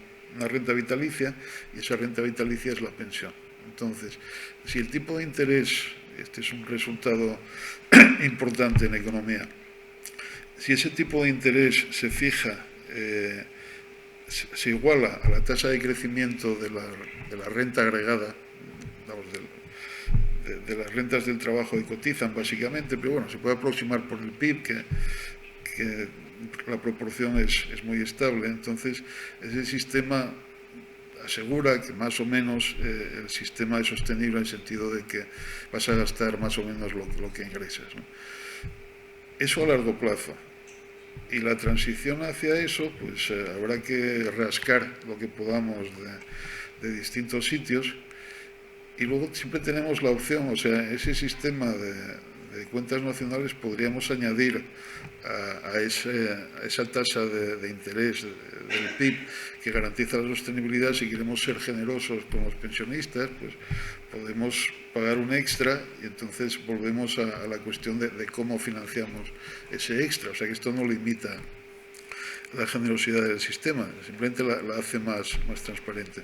Speaker 3: renta vitalicia, y esa renta vitalicia es la pensión. Entonces, si el tipo de interés, este es un resultado importante en economía, si ese tipo de interés se fija, se iguala a la tasa de crecimiento de la renta agregada, de las rentas del trabajo que cotizan básicamente, pero bueno, se puede aproximar por el PIB, que la proporción es muy estable. Entonces, ese sistema asegura que más o menos el sistema es sostenible en el sentido de que vas a gastar más o menos lo que ingresas, ¿no? Eso a largo plazo. Y la transición hacia eso, pues habrá que rascar lo que podamos de distintos sitios. Y luego siempre tenemos la opción, o sea, ese sistema de cuentas nacionales podríamos añadir a esa tasa de interés del PIB que garantiza la sostenibilidad. Si queremos ser generosos con los pensionistas, pues podemos pagar un extra y entonces volvemos a la cuestión de cómo financiamos ese extra. O sea que esto no limita la generosidad del sistema, simplemente la hace más transparente.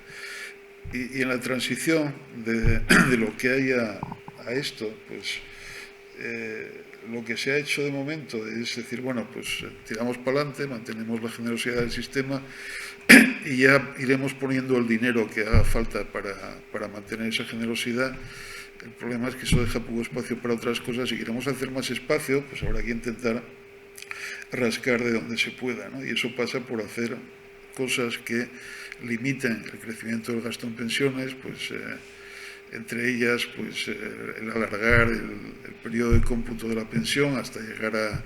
Speaker 3: Y en la transición de lo que hay a esto, pues lo que se ha hecho de momento es decir, bueno, pues tiramos para adelante, mantenemos la generosidad del sistema y ya iremos poniendo el dinero que haga falta para mantener esa generosidad. El problema es que eso deja poco espacio para otras cosas. Si queremos hacer más espacio, pues habrá que intentar rascar de donde se pueda, ¿no? Y eso pasa por hacer cosas que limiten el crecimiento del gasto en pensiones, pues entre ellas pues el alargar el periodo de cómputo de la pensión hasta llegar a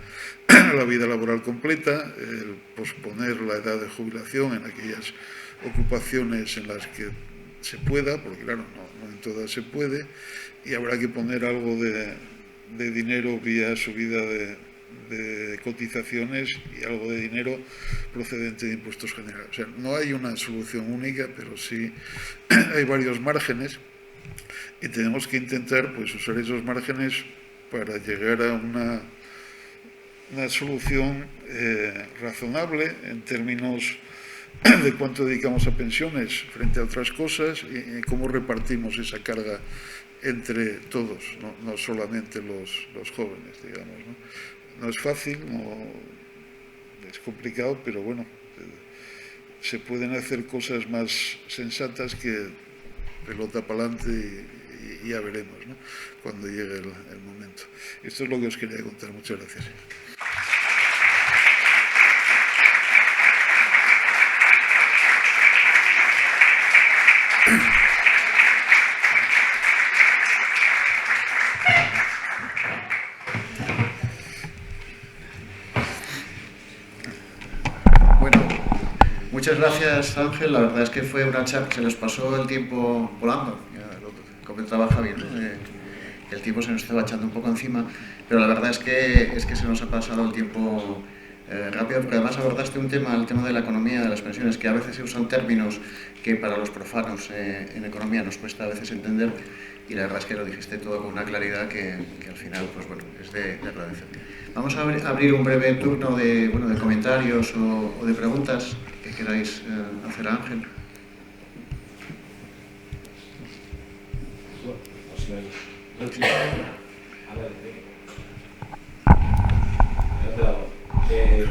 Speaker 3: la vida laboral completa, el posponer la edad de jubilación en aquellas ocupaciones en las que se pueda, porque claro, no en todas se puede, y habrá que poner algo de dinero vía subida de cotizaciones y algo de dinero procedente de impuestos generales. O sea, no hay una solución única, pero sí hay varios márgenes y tenemos que intentar pues usar esos márgenes para llegar a una solución razonable en términos de cuánto dedicamos a pensiones frente a otras cosas y cómo repartimos esa carga entre todos, no solamente los jóvenes, digamos, ¿no? No es fácil, es complicado, pero bueno, se pueden hacer cosas más sensatas que pelota para adelante y ya veremos, ¿no?, cuando llegue el momento. Esto es lo que os quería contar. Muchas gracias.
Speaker 1: Muchas gracias, Ángel. La verdad es que fue una charla, se nos pasó el tiempo volando. Ya lo comentaba Javier, ¿no?, que el tiempo se nos estaba echando un poco encima, pero la verdad es que se nos ha pasado el tiempo rápido, porque además abordaste el tema de la economía, de las pensiones, que a veces se usan términos que para los profanos en economía nos cuesta a veces entender, y la verdad es que lo dijiste todo con una claridad que al final, pues bueno, es de agradecer. Vamos a abrir un breve turno de comentarios o de preguntas que queráis hacer a Ángel.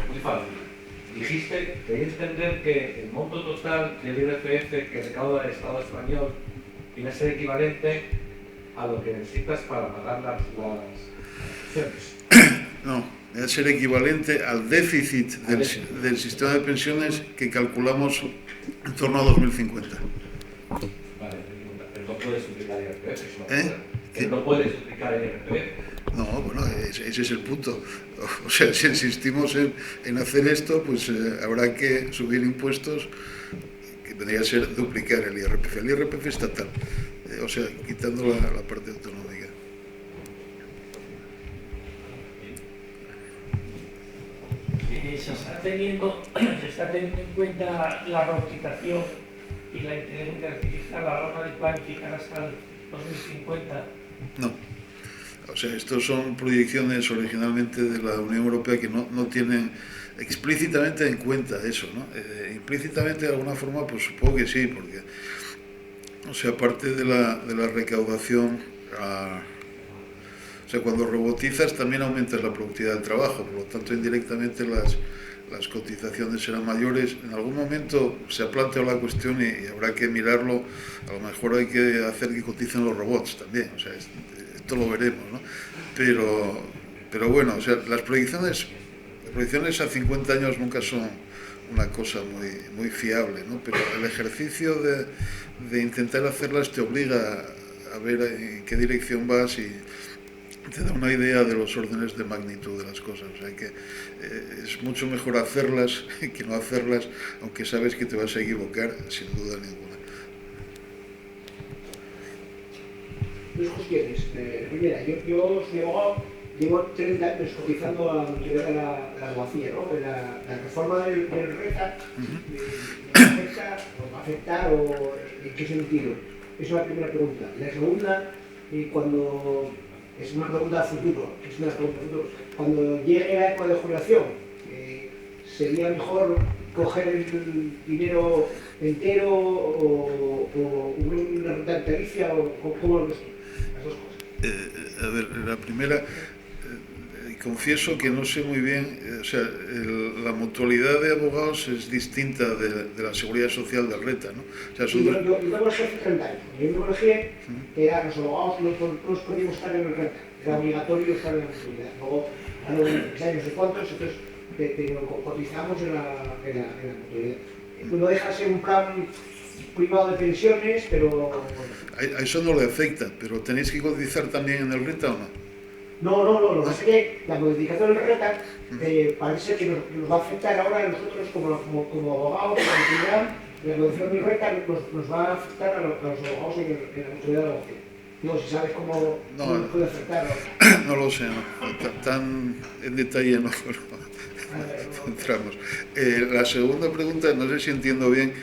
Speaker 5: Muy fácil. Debe entender que el monto total del IRPF que recauda el Estado español viene a ser equivalente a lo que necesitas para pagar las pensiones.
Speaker 3: No, debe ser equivalente al déficit del sistema de pensiones que calculamos en torno a 2050.
Speaker 5: Vale, pero no puedes duplicar el IRPF.
Speaker 3: ¿Qué?
Speaker 5: No puedes duplicar el IRPF.
Speaker 3: No, bueno, ese es el punto. O sea, si insistimos en hacer esto, pues habrá que subir impuestos, que vendría a ser duplicar el IRPF estatal, o sea, quitando la parte autonómica.
Speaker 6: Se está teniendo en cuenta la robotización y la inteligencia artificial a la hora de planificar hasta el 2050.
Speaker 3: No. O sea, estos son proyecciones originalmente de la Unión Europea que no tienen explícitamente en cuenta eso, ¿no? Implícitamente de alguna forma, pues supongo que sí, porque, o sea, aparte de la recaudación, o sea, cuando robotizas también aumentas la productividad del trabajo, por lo tanto indirectamente las cotizaciones serán mayores. En algún momento se ha planteado la cuestión y habrá que mirarlo, a lo mejor hay que hacer que coticen los robots también, o sea, esto lo veremos, ¿no? Pero bueno, o sea, las proyecciones a 50 años nunca son una cosa muy fiable, ¿no? Pero el ejercicio de intentar hacerlas te obliga a ver en qué dirección vas y te da una idea de los órdenes de magnitud de las cosas. O sea que es mucho mejor hacerlas que no hacerlas, aunque sabes que te vas a equivocar sin duda ninguna.
Speaker 7: Dos cuestiones. Primera, yo soy abogado, llevo 30 años cotizando a la teoría de la abogacía, ¿no? La reforma del RETA me afecta o va a afectar o en qué sentido. Esa es la primera pregunta. La segunda, cuando es una pregunta a futuro, cuando llegue la época de jubilación, ¿sería mejor coger el dinero entero o una renta vitalicia o cómo las dos cosas?
Speaker 3: A ver, la primera, confieso que no sé muy bien, o sea, la mutualidad de abogados es distinta de la seguridad social del RETA, ¿no? O sea,
Speaker 7: sí, yo me colegí hace 30 años. Yo me colegí que era los abogados no podíamos estar en el RETA, era obligatorio estar en la mutualidad. Luego, a los 26 años y cuántos, entonces cotizamos en la mutualidad. No deja de ser un plan privado de pensiones, pero...
Speaker 3: A eso no le afecta, pero ¿tenéis que cotizar también en el RETA o no?
Speaker 7: No, lo que pasa es que la modificación del RETA parece que nos va a afectar ahora a nosotros como abogados, como entidad. La modificación del RETA nos va a afectar a los abogados en la mutualidad de la abogacía. Digo, si sabes cómo nos puede afectar.
Speaker 3: No lo sé, no. Tan en detalle no entramos. La segunda pregunta, no sé si entiendo bien.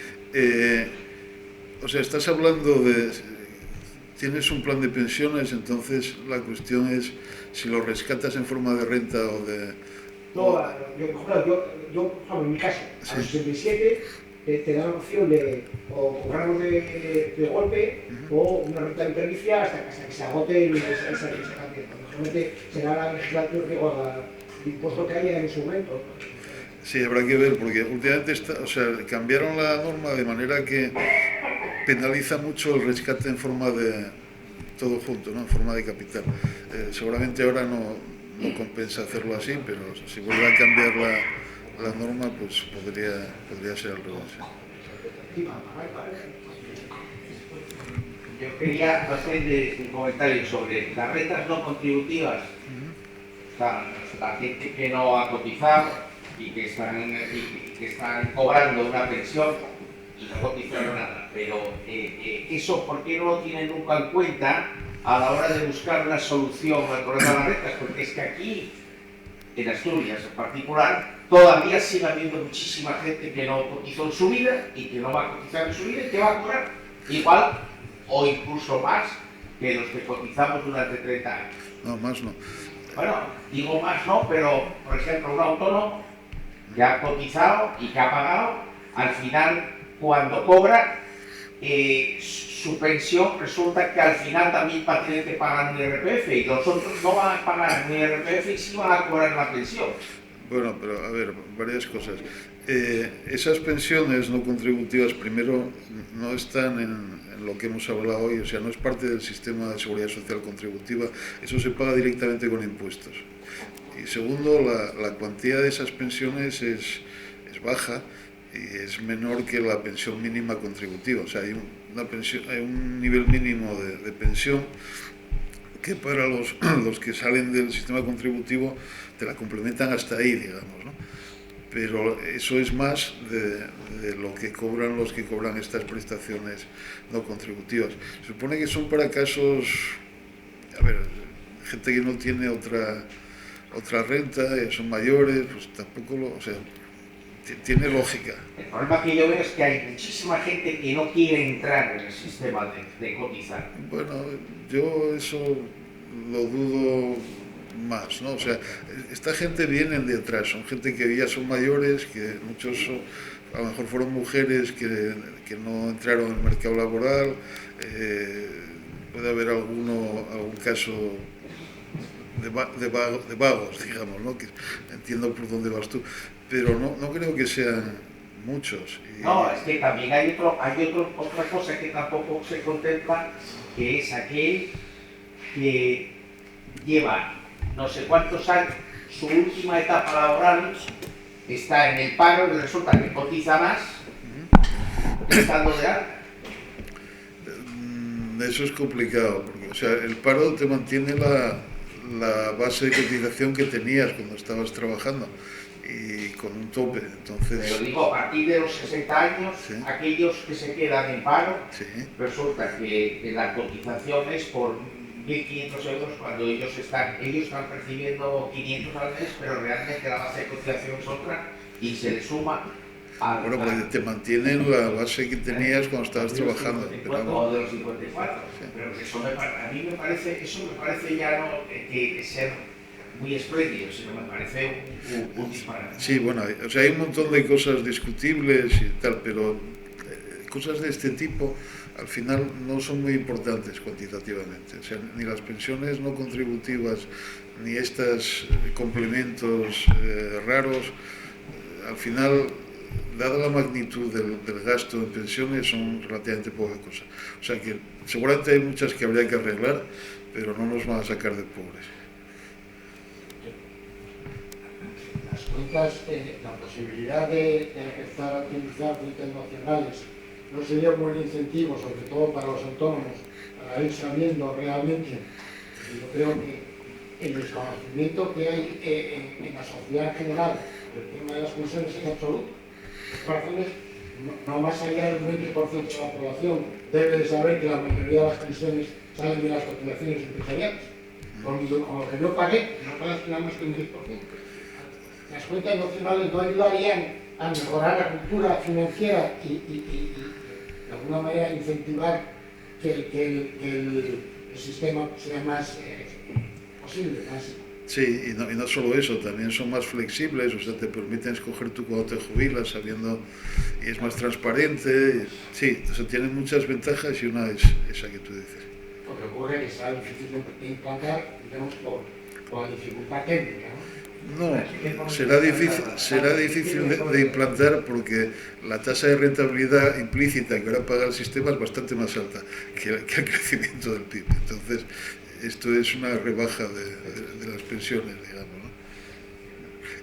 Speaker 3: O sea, estás hablando de... Tienes un plan de pensiones, entonces la cuestión es si lo rescatas en forma de renta o de...
Speaker 7: No, yo en mi caso, a los 67 te da la opción de o cobrarlo de golpe o una renta vitalicia hasta que se agote esa cantidad. Normalmente será la legislatura el impuesto que haya en ese momento.
Speaker 3: Sí, habrá que ver, porque últimamente cambiaron la norma de manera que penaliza mucho el rescate en forma de todo junto, ¿no? En forma de capital. Seguramente ahora no compensa hacerlo así, pero si vuelve a cambiar la norma, pues podría ser al revés.
Speaker 8: Yo quería hacer un comentario sobre las rentas no contributivas. O sea, la gente que no ha cotizado y que están cobrando una pensión y no cotizaron nada, pero eso, ¿por qué no lo tienen nunca en cuenta a la hora de buscar una solución al problema de las rentas? Porque es que aquí, en Asturias en particular, todavía sigue habiendo muchísima gente que no cotizó en su vida y que no va a cotizar en su vida y que va a cobrar igual o incluso más que los que cotizamos durante 30 años.
Speaker 3: No, más no.
Speaker 8: Bueno, digo más no, pero por ejemplo un autónomo que ha cotizado y que ha pagado, al final cuando cobra su pensión resulta que al final también va a tener que pagar un IRPF y los otros no van a pagar un IRPF y sí van a cobrar la pensión.
Speaker 3: Bueno, pero a ver, varias cosas. Esas pensiones no contributivas, primero, no están en lo que hemos hablado hoy, o sea, no es parte del sistema de seguridad social contributiva, eso se paga directamente con impuestos. Y segundo, la cuantía de esas pensiones es baja y es menor que la pensión mínima contributiva, o sea, hay un nivel mínimo de pensión que para los que salen del sistema contributivo te la complementan hasta ahí, digamos, ¿no? Pero eso es más de lo que cobran los que cobran estas prestaciones no contributivas. Se supone que son para casos, a ver, gente que no tiene otra renta, son mayores, pues tampoco o sea, tiene lógica.
Speaker 8: El problema que yo veo es que hay muchísima gente que no quiere entrar en el sistema de cotizar.
Speaker 3: Bueno, yo eso lo dudo más, ¿no? O sea, esta gente viene de atrás, son gente que ya son mayores, que muchos a lo mejor fueron mujeres que no entraron en el mercado laboral, puede haber algún caso de vagos, digamos, ¿no? Que entiendo por dónde vas tú, pero no creo que sean muchos.
Speaker 8: No, es que también hay otra cosa que tampoco se contempla, que es aquel que lleva no sé cuántos años, su última etapa laboral, está en el paro y resulta que cotiza más, estando de alta.
Speaker 3: Eso es complicado, porque o sea, el paro te mantiene la base de cotización que tenías cuando estabas trabajando y con un tope, entonces...
Speaker 8: Pero digo, a partir de los 60 años, sí, aquellos que se quedan en paro, sí, resulta que la cotización es por 1.500 euros cuando ellos están percibiendo 500 al mes, pero realmente la base de cotización es otra y se le suma a...
Speaker 3: Bueno, pues te mantienen la base que tenías cuando estabas trabajando.
Speaker 8: O de los 54, sí, pero eso a mí me parece ya no que ser muy espléndido, sino me parece un disparate.
Speaker 3: Sí, bueno, o sea, hay un montón de cosas discutibles y tal, pero cosas de este tipo al final no son muy importantes cuantitativamente. O sea, ni las pensiones no contributivas, ni estos complementos raros, al final, dada la magnitud del gasto en pensiones, son relativamente poca cosa. O sea que seguramente hay muchas que habría que arreglar, pero no nos van a sacar de pobres.
Speaker 9: Las cuentas, la posibilidad de empezar a utilizar cuentas nacionales no sería un buen incentivo, sobre todo para los autónomos, para ir sabiendo realmente. Yo creo que el desconocimiento que hay en la sociedad en general del tema de las pensiones es absoluto. Por razones, no más allá del 20% de la población debe de saber que la mayoría de las pensiones salen de las cotizaciones empresariales. Con lo que yo pagué, no pagas nada más que un 10%. Las cuentas nacionales no ayudarían a mejorar la cultura financiera y de alguna manera incentivar que el sistema sea más posible.
Speaker 3: Sí, y no solo eso, también son más flexibles, o sea, te permiten escoger tú cuando te jubilas, sabiendo, y es más transparente. Sí, o sea, tienen muchas ventajas y una es esa que tú dices.
Speaker 9: Lo que ocurre es que será difícil de implantar, digamos, por la dificultad técnica, ¿no?
Speaker 3: No, será difícil de implantar porque la tasa de rentabilidad implícita que ahora paga el sistema es bastante más alta que el crecimiento del PIB. Entonces, esto es una rebaja de las pensiones, digamos, ¿no?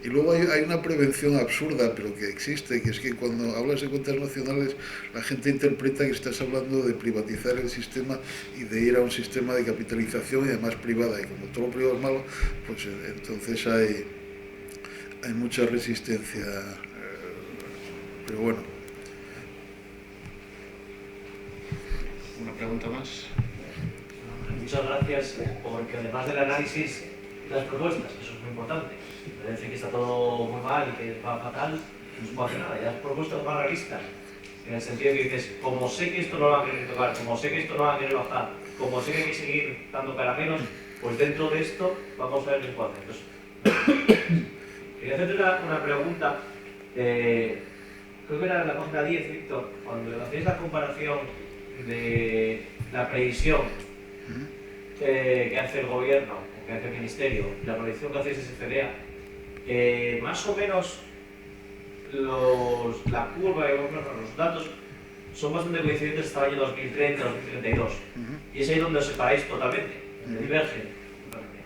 Speaker 3: Y luego hay una prevención absurda, pero que existe, que es que cuando hablas de cuentas nacionales, la gente interpreta que estás hablando de privatizar el sistema y de ir a un sistema de capitalización y además privada. Y como todo lo privado es malo, pues entonces hay mucha resistencia. Pero bueno.
Speaker 1: ¿Una pregunta más?
Speaker 4: Muchas gracias, porque además del análisis de las propuestas, eso es muy importante, parece que está todo muy mal y que va fatal, no se puede hacer nada. Ya has propuesto más realistas, en el sentido de que dices, como sé que esto no lo van a querer tocar, como sé que esto no lo van a querer bajar, como sé que hay que seguir dando caramelos, pues dentro de esto vamos a ver qué puede hacer. Entonces, quería hacerte una pregunta, creo que era en la página 10, Víctor, cuando hacéis la comparación de la previsión que hace el gobierno, que hace el ministerio, y la proyección que hace ese CDA, más o menos la curva y los datos son bastante coincidentes hasta el año 2030, 2032. Y es ahí donde os separáis totalmente, donde divergen totalmente.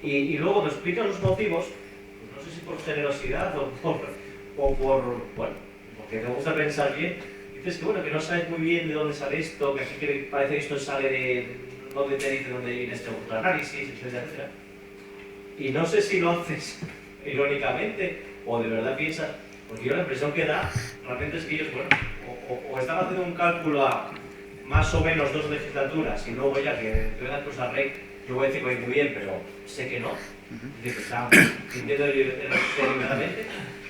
Speaker 4: Y luego me explicas los motivos, pues no sé si por generosidad o por bueno, porque me gusta pensar bien. Dices que bueno, que no sabes muy bien de dónde sale esto, que aquí parece que esto sale de dónde te dice dónde viene este análisis, etcétera, etcétera. Y no sé si lo haces irónicamente o de verdad piensas, porque yo la impresión que da realmente es que ellos, bueno, o están haciendo un cálculo a más o menos 2 legislaturas y luego ya que vengan cosas al rey, yo voy a decir que muy bien, pero sé que no, de que están sintiendo deliberadamente,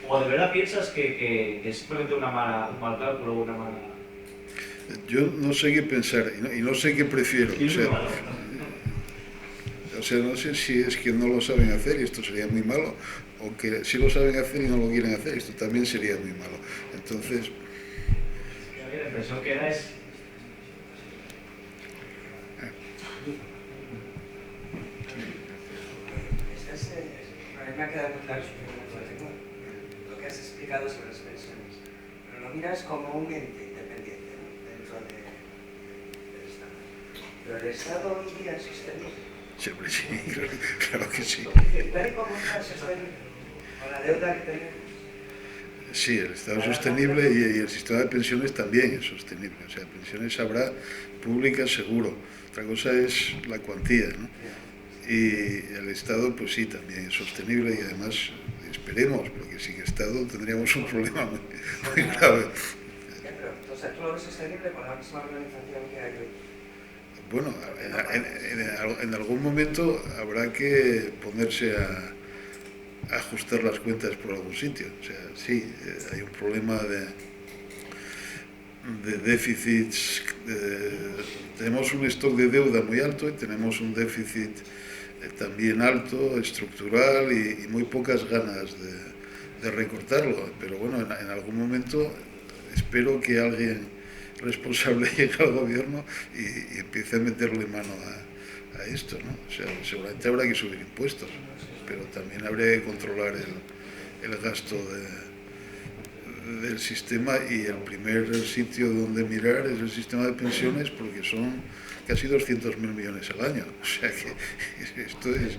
Speaker 4: o de verdad piensas que es simplemente un mal cálculo o una mala...
Speaker 3: Yo no sé qué pensar y no sé qué prefiero. O sea, no sé si es que no lo saben hacer y esto sería muy malo, o que sí lo saben hacer y no lo quieren hacer, esto también sería muy malo. Entonces...
Speaker 4: La impresión que da es...
Speaker 10: A mí me ha quedado muy claro lo que has explicado sobre las pensiones, pero lo miras como un ente independiente, ¿no? Dentro del Estado. Pero el Estado hoy día es sostenible.
Speaker 3: Siempre sí, claro que sí.
Speaker 10: Tal y como está sostenible, con la deuda que tenemos.
Speaker 3: Sí, el Estado es sostenible y el sistema de pensiones también es sostenible. O sea, pensiones habrá públicas seguro. Otra cosa es la cuantía, ¿no? Y el Estado, pues sí, también es sostenible y además esperemos, porque sin Estado tendríamos un problema muy grave.
Speaker 10: Pero, o sea, ¿tú lo ves sostenible con la misma organización que hay hoy?
Speaker 3: Bueno, en algún momento habrá que ponerse a ajustar las cuentas por algún sitio. O sea, sí, hay un problema de déficits. Tenemos un stock de deuda muy alto y tenemos un déficit también alto, estructural y muy pocas ganas de recortarlo. Pero bueno, en algún momento espero que alguien responsable llegue al gobierno y empiece a meterle mano a esto, ¿no? O sea, seguramente habrá que subir impuestos, pero también habría que controlar el gasto del sistema, y el primer sitio donde mirar es el sistema de pensiones, porque son casi 200.000 millones al año. O sea que esto es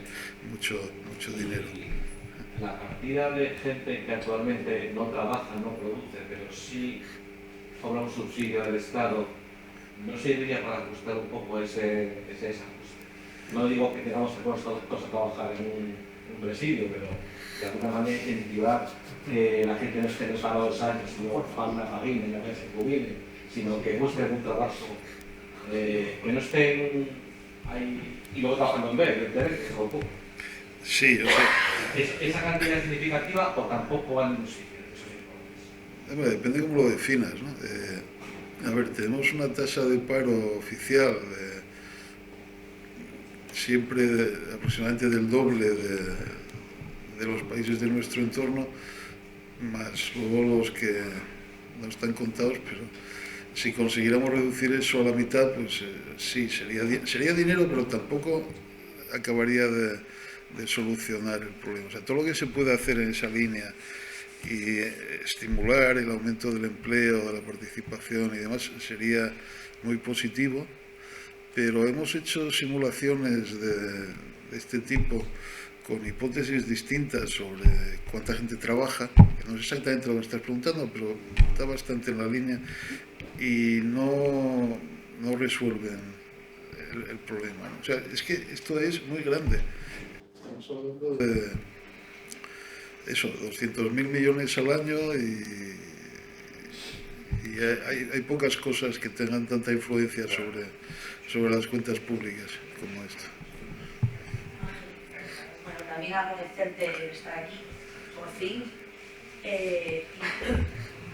Speaker 3: mucho dinero.
Speaker 5: La cantidad de gente que actualmente no trabaja, no produce, pero sí cobra un subsidio del Estado, ¿no serviría para ajustar un poco ese desajuste? No digo que tengamos que poner todos a trabajar en un presidio, pero de alguna manera incentivar que la gente no esté en los 2 años, no para una familia y a ver se jubile, sino que busquen un trabajo, que no estén ahí y luego trabajando en vez, que es poco.
Speaker 3: Sí, o sea,
Speaker 5: ¿Esa cantidad es significativa o tampoco van en un sitio?
Speaker 3: Depende cómo lo definas, ¿no? A ver, tenemos una tasa de paro oficial siempre aproximadamente del doble de los países de nuestro entorno, más luego los que no están contados, pero si consiguiéramos reducir eso a la mitad, pues sí, sería dinero, pero tampoco acabaría de solucionar el problema. O sea, todo lo que se puede hacer en esa línea y estimular el aumento del empleo, de la participación y demás sería muy positivo, pero hemos hecho simulaciones de este tipo con hipótesis distintas sobre cuánta gente trabaja, que no es exactamente lo que me estás preguntando, pero está bastante en la línea, y no resuelven el problema. O sea, es que esto es muy grande. Estamos hablando de eso, 200.000 millones al año, y hay pocas cosas que tengan tanta influencia sobre las cuentas públicas como esto.
Speaker 11: Bueno, también agradecerte estar aquí, por fin.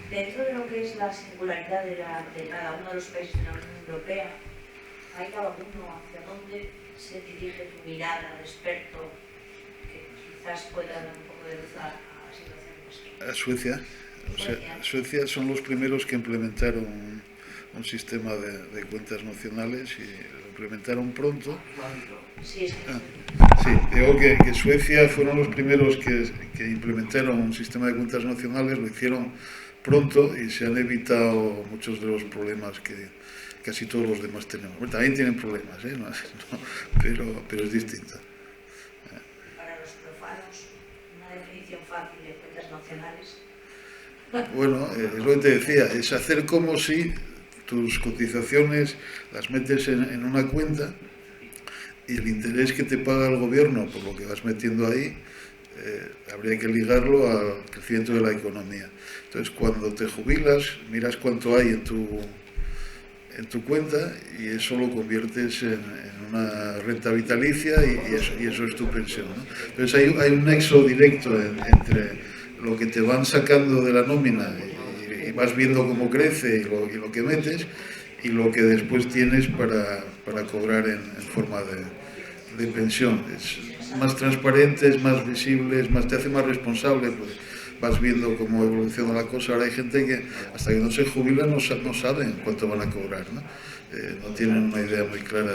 Speaker 11: Dentro de lo que es la singularidad de cada uno de los países de la Unión Europea, ¿hay alguno hacia dónde se dirige tu mirada al experto que quizás pueda dar un poco de luz a la situación?
Speaker 3: A Suecia. O sea, Suecia son los primeros que implementaron un sistema de cuentas nacionales y lo implementaron pronto.
Speaker 11: Sí,
Speaker 3: Sí, digo que Suecia fueron los primeros que implementaron un sistema de cuentas nacionales, lo hicieron pronto y se han evitado muchos de los problemas que casi todos los demás tenemos. Bueno, también tienen problemas, pero es distinto.
Speaker 11: Para los profanos, una definición fácil de cuentas nacionales.
Speaker 3: Bueno, es lo que te decía, es hacer como si tus cotizaciones las metes en una cuenta y el interés que te paga el gobierno por lo que vas metiendo ahí, habría que ligarlo al crecimiento de la economía. Entonces, cuando te jubilas, miras cuánto hay en tu cuenta y eso lo conviertes en una renta vitalicia y eso es tu pensión, ¿no? Entonces, hay un nexo directo entre lo que te van sacando de la nómina y vas viendo cómo crece y lo que metes y lo que después tienes para cobrar en forma de pensión. Es más transparente, es más visible, te hace más responsable, pues vas viendo cómo evoluciona la cosa. Ahora hay gente que hasta que no se jubila no saben cuánto van a cobrar, ¿no? No tienen una idea muy clara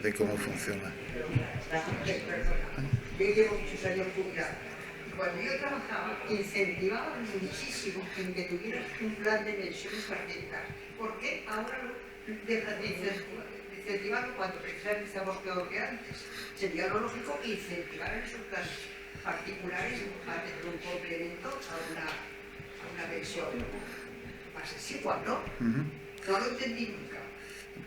Speaker 3: de cómo funciona.
Speaker 12: Yo llevo muchos años jubilado. Cuando yo trabajaba, incentivaban muchísimo en que tuvieras un plan de pensiones parciales. ¿Por qué ahora dejas de incentivarlo cuando precisamente estamos peor que antes? Sería lo lógico incentivar en esos planes particulares a tener un complemento a una pensión más exigua, ¿no? No lo entendí nunca.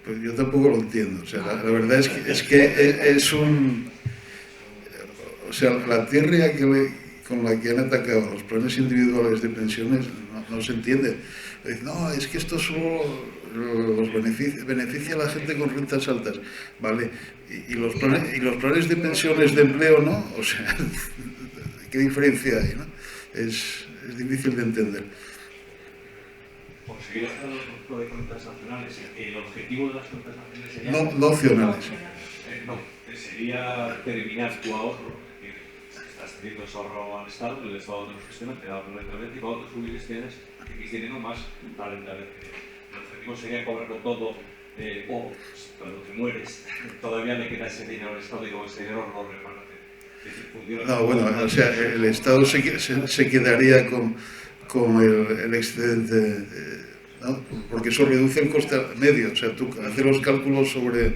Speaker 3: Pues yo tampoco lo entiendo. O sea, la verdad es que es un... O sea, la tirria con la que han atacado los planes individuales de pensiones no se entiende. Dicen, no, es que esto solo los beneficia a la gente con rentas altas. Vale, y los planes de pensiones de empleo no. O sea, ¿qué diferencia hay, no? Es difícil de entender.
Speaker 5: Por seguir hablando de cuentas nacionales, el objetivo de las cuentas nacionales sería...
Speaker 3: No nacionales.
Speaker 5: Sería terminar tu ahorro. Estás teniendo ese ahorro al Estado, el Estado te lo gestiona, te da rentabilidad y cuando tú jubiles tienes que tienen más la rentabilidad. El objetivo sería cobrarlo todo o cuando te mueres todavía le queda ese dinero al Estado y con ese dinero lo reparte.
Speaker 3: No, bueno, o sea, el Estado se quedaría con el excedente, ¿no? Porque eso reduce el coste medio. O sea, tú haces los cálculos sobre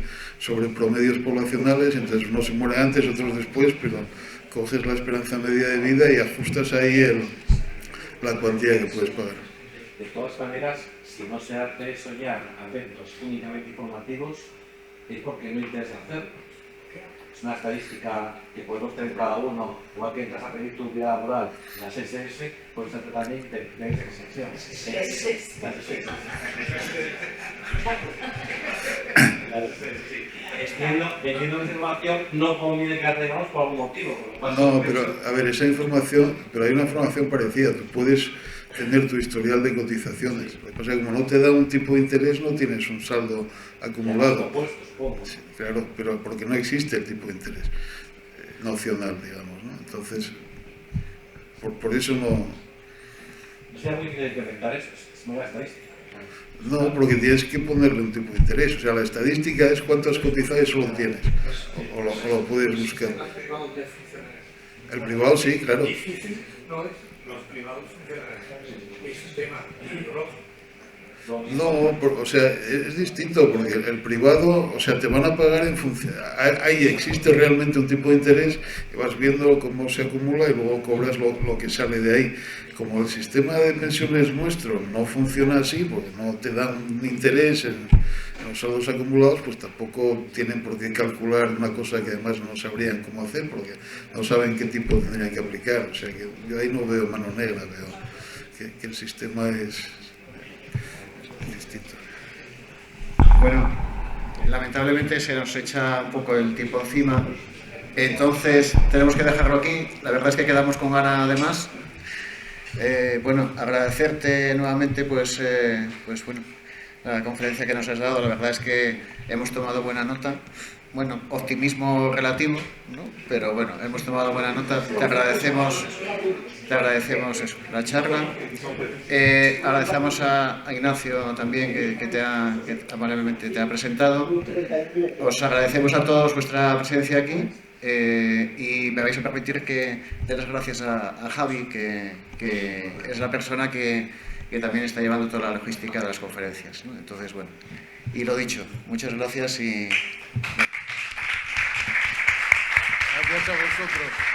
Speaker 3: promedios poblacionales, entonces uno se muere antes, otros después, pero coges la esperanza media de vida y ajustas ahí la cuantía que puedes pagar.
Speaker 5: De todas maneras, si no se hace soñar atentos únicamente informativos, es porque no interesa hacerlo. Es una estadística que podemos tener cada uno, igual que entras a pedir tu vida laboral, las SS, puedes hacer también de exención. Entiendo esa información no conviene que la tengamos por algún motivo.
Speaker 3: No, pero a ver, esa información, pero hay una información parecida. Tú puedes tener tu historial de cotizaciones. Lo que pasa es que como no te da un tipo de interés, no tienes un saldo acumulado. Sí, claro, pero porque no existe el tipo de interés nocional, digamos, ¿no? Entonces, por eso no...
Speaker 5: No sea muy difícil implementar eso, es nueva estadística.
Speaker 3: No, porque tienes que ponerle un tipo de interés. O sea, la estadística es cuántas cotizadas solo tienes. O lo puedes buscar. El privado sí, claro.
Speaker 7: Difícil no es. Los privados funcionan. Es un tema ideológico.
Speaker 3: No, o sea, es distinto porque el privado, o sea, te van a pagar en función, ahí existe realmente un tipo de interés y vas viendo cómo se acumula y luego cobras lo que sale de ahí. Como el sistema de pensiones nuestro no funciona así, porque no te dan un interés en los saldos acumulados, pues tampoco tienen por qué calcular una cosa que además no sabrían cómo hacer, porque no saben qué tipo tendrían que aplicar. O sea, que yo ahí no veo mano negra, veo que el sistema es distinto.
Speaker 1: Bueno, lamentablemente se nos echa un poco el tiempo encima, entonces tenemos que dejarlo aquí. La verdad es que quedamos con ganas de más. Bueno, agradecerte nuevamente pues bueno, la conferencia que nos has dado. La verdad es que hemos tomado buena nota. Bueno, optimismo relativo, ¿no? Pero bueno, hemos tomado buena nota. Te agradecemos eso, la charla. Agradecemos a Ignacio también que amablemente te ha presentado. Os agradecemos a todos vuestra presencia aquí. Y me vais a permitir que dé las gracias a Javi, que es la persona que también está llevando toda la logística de las conferencias, ¿no? Entonces, bueno, y lo dicho, muchas gracias y...
Speaker 3: Gracias a vosotros.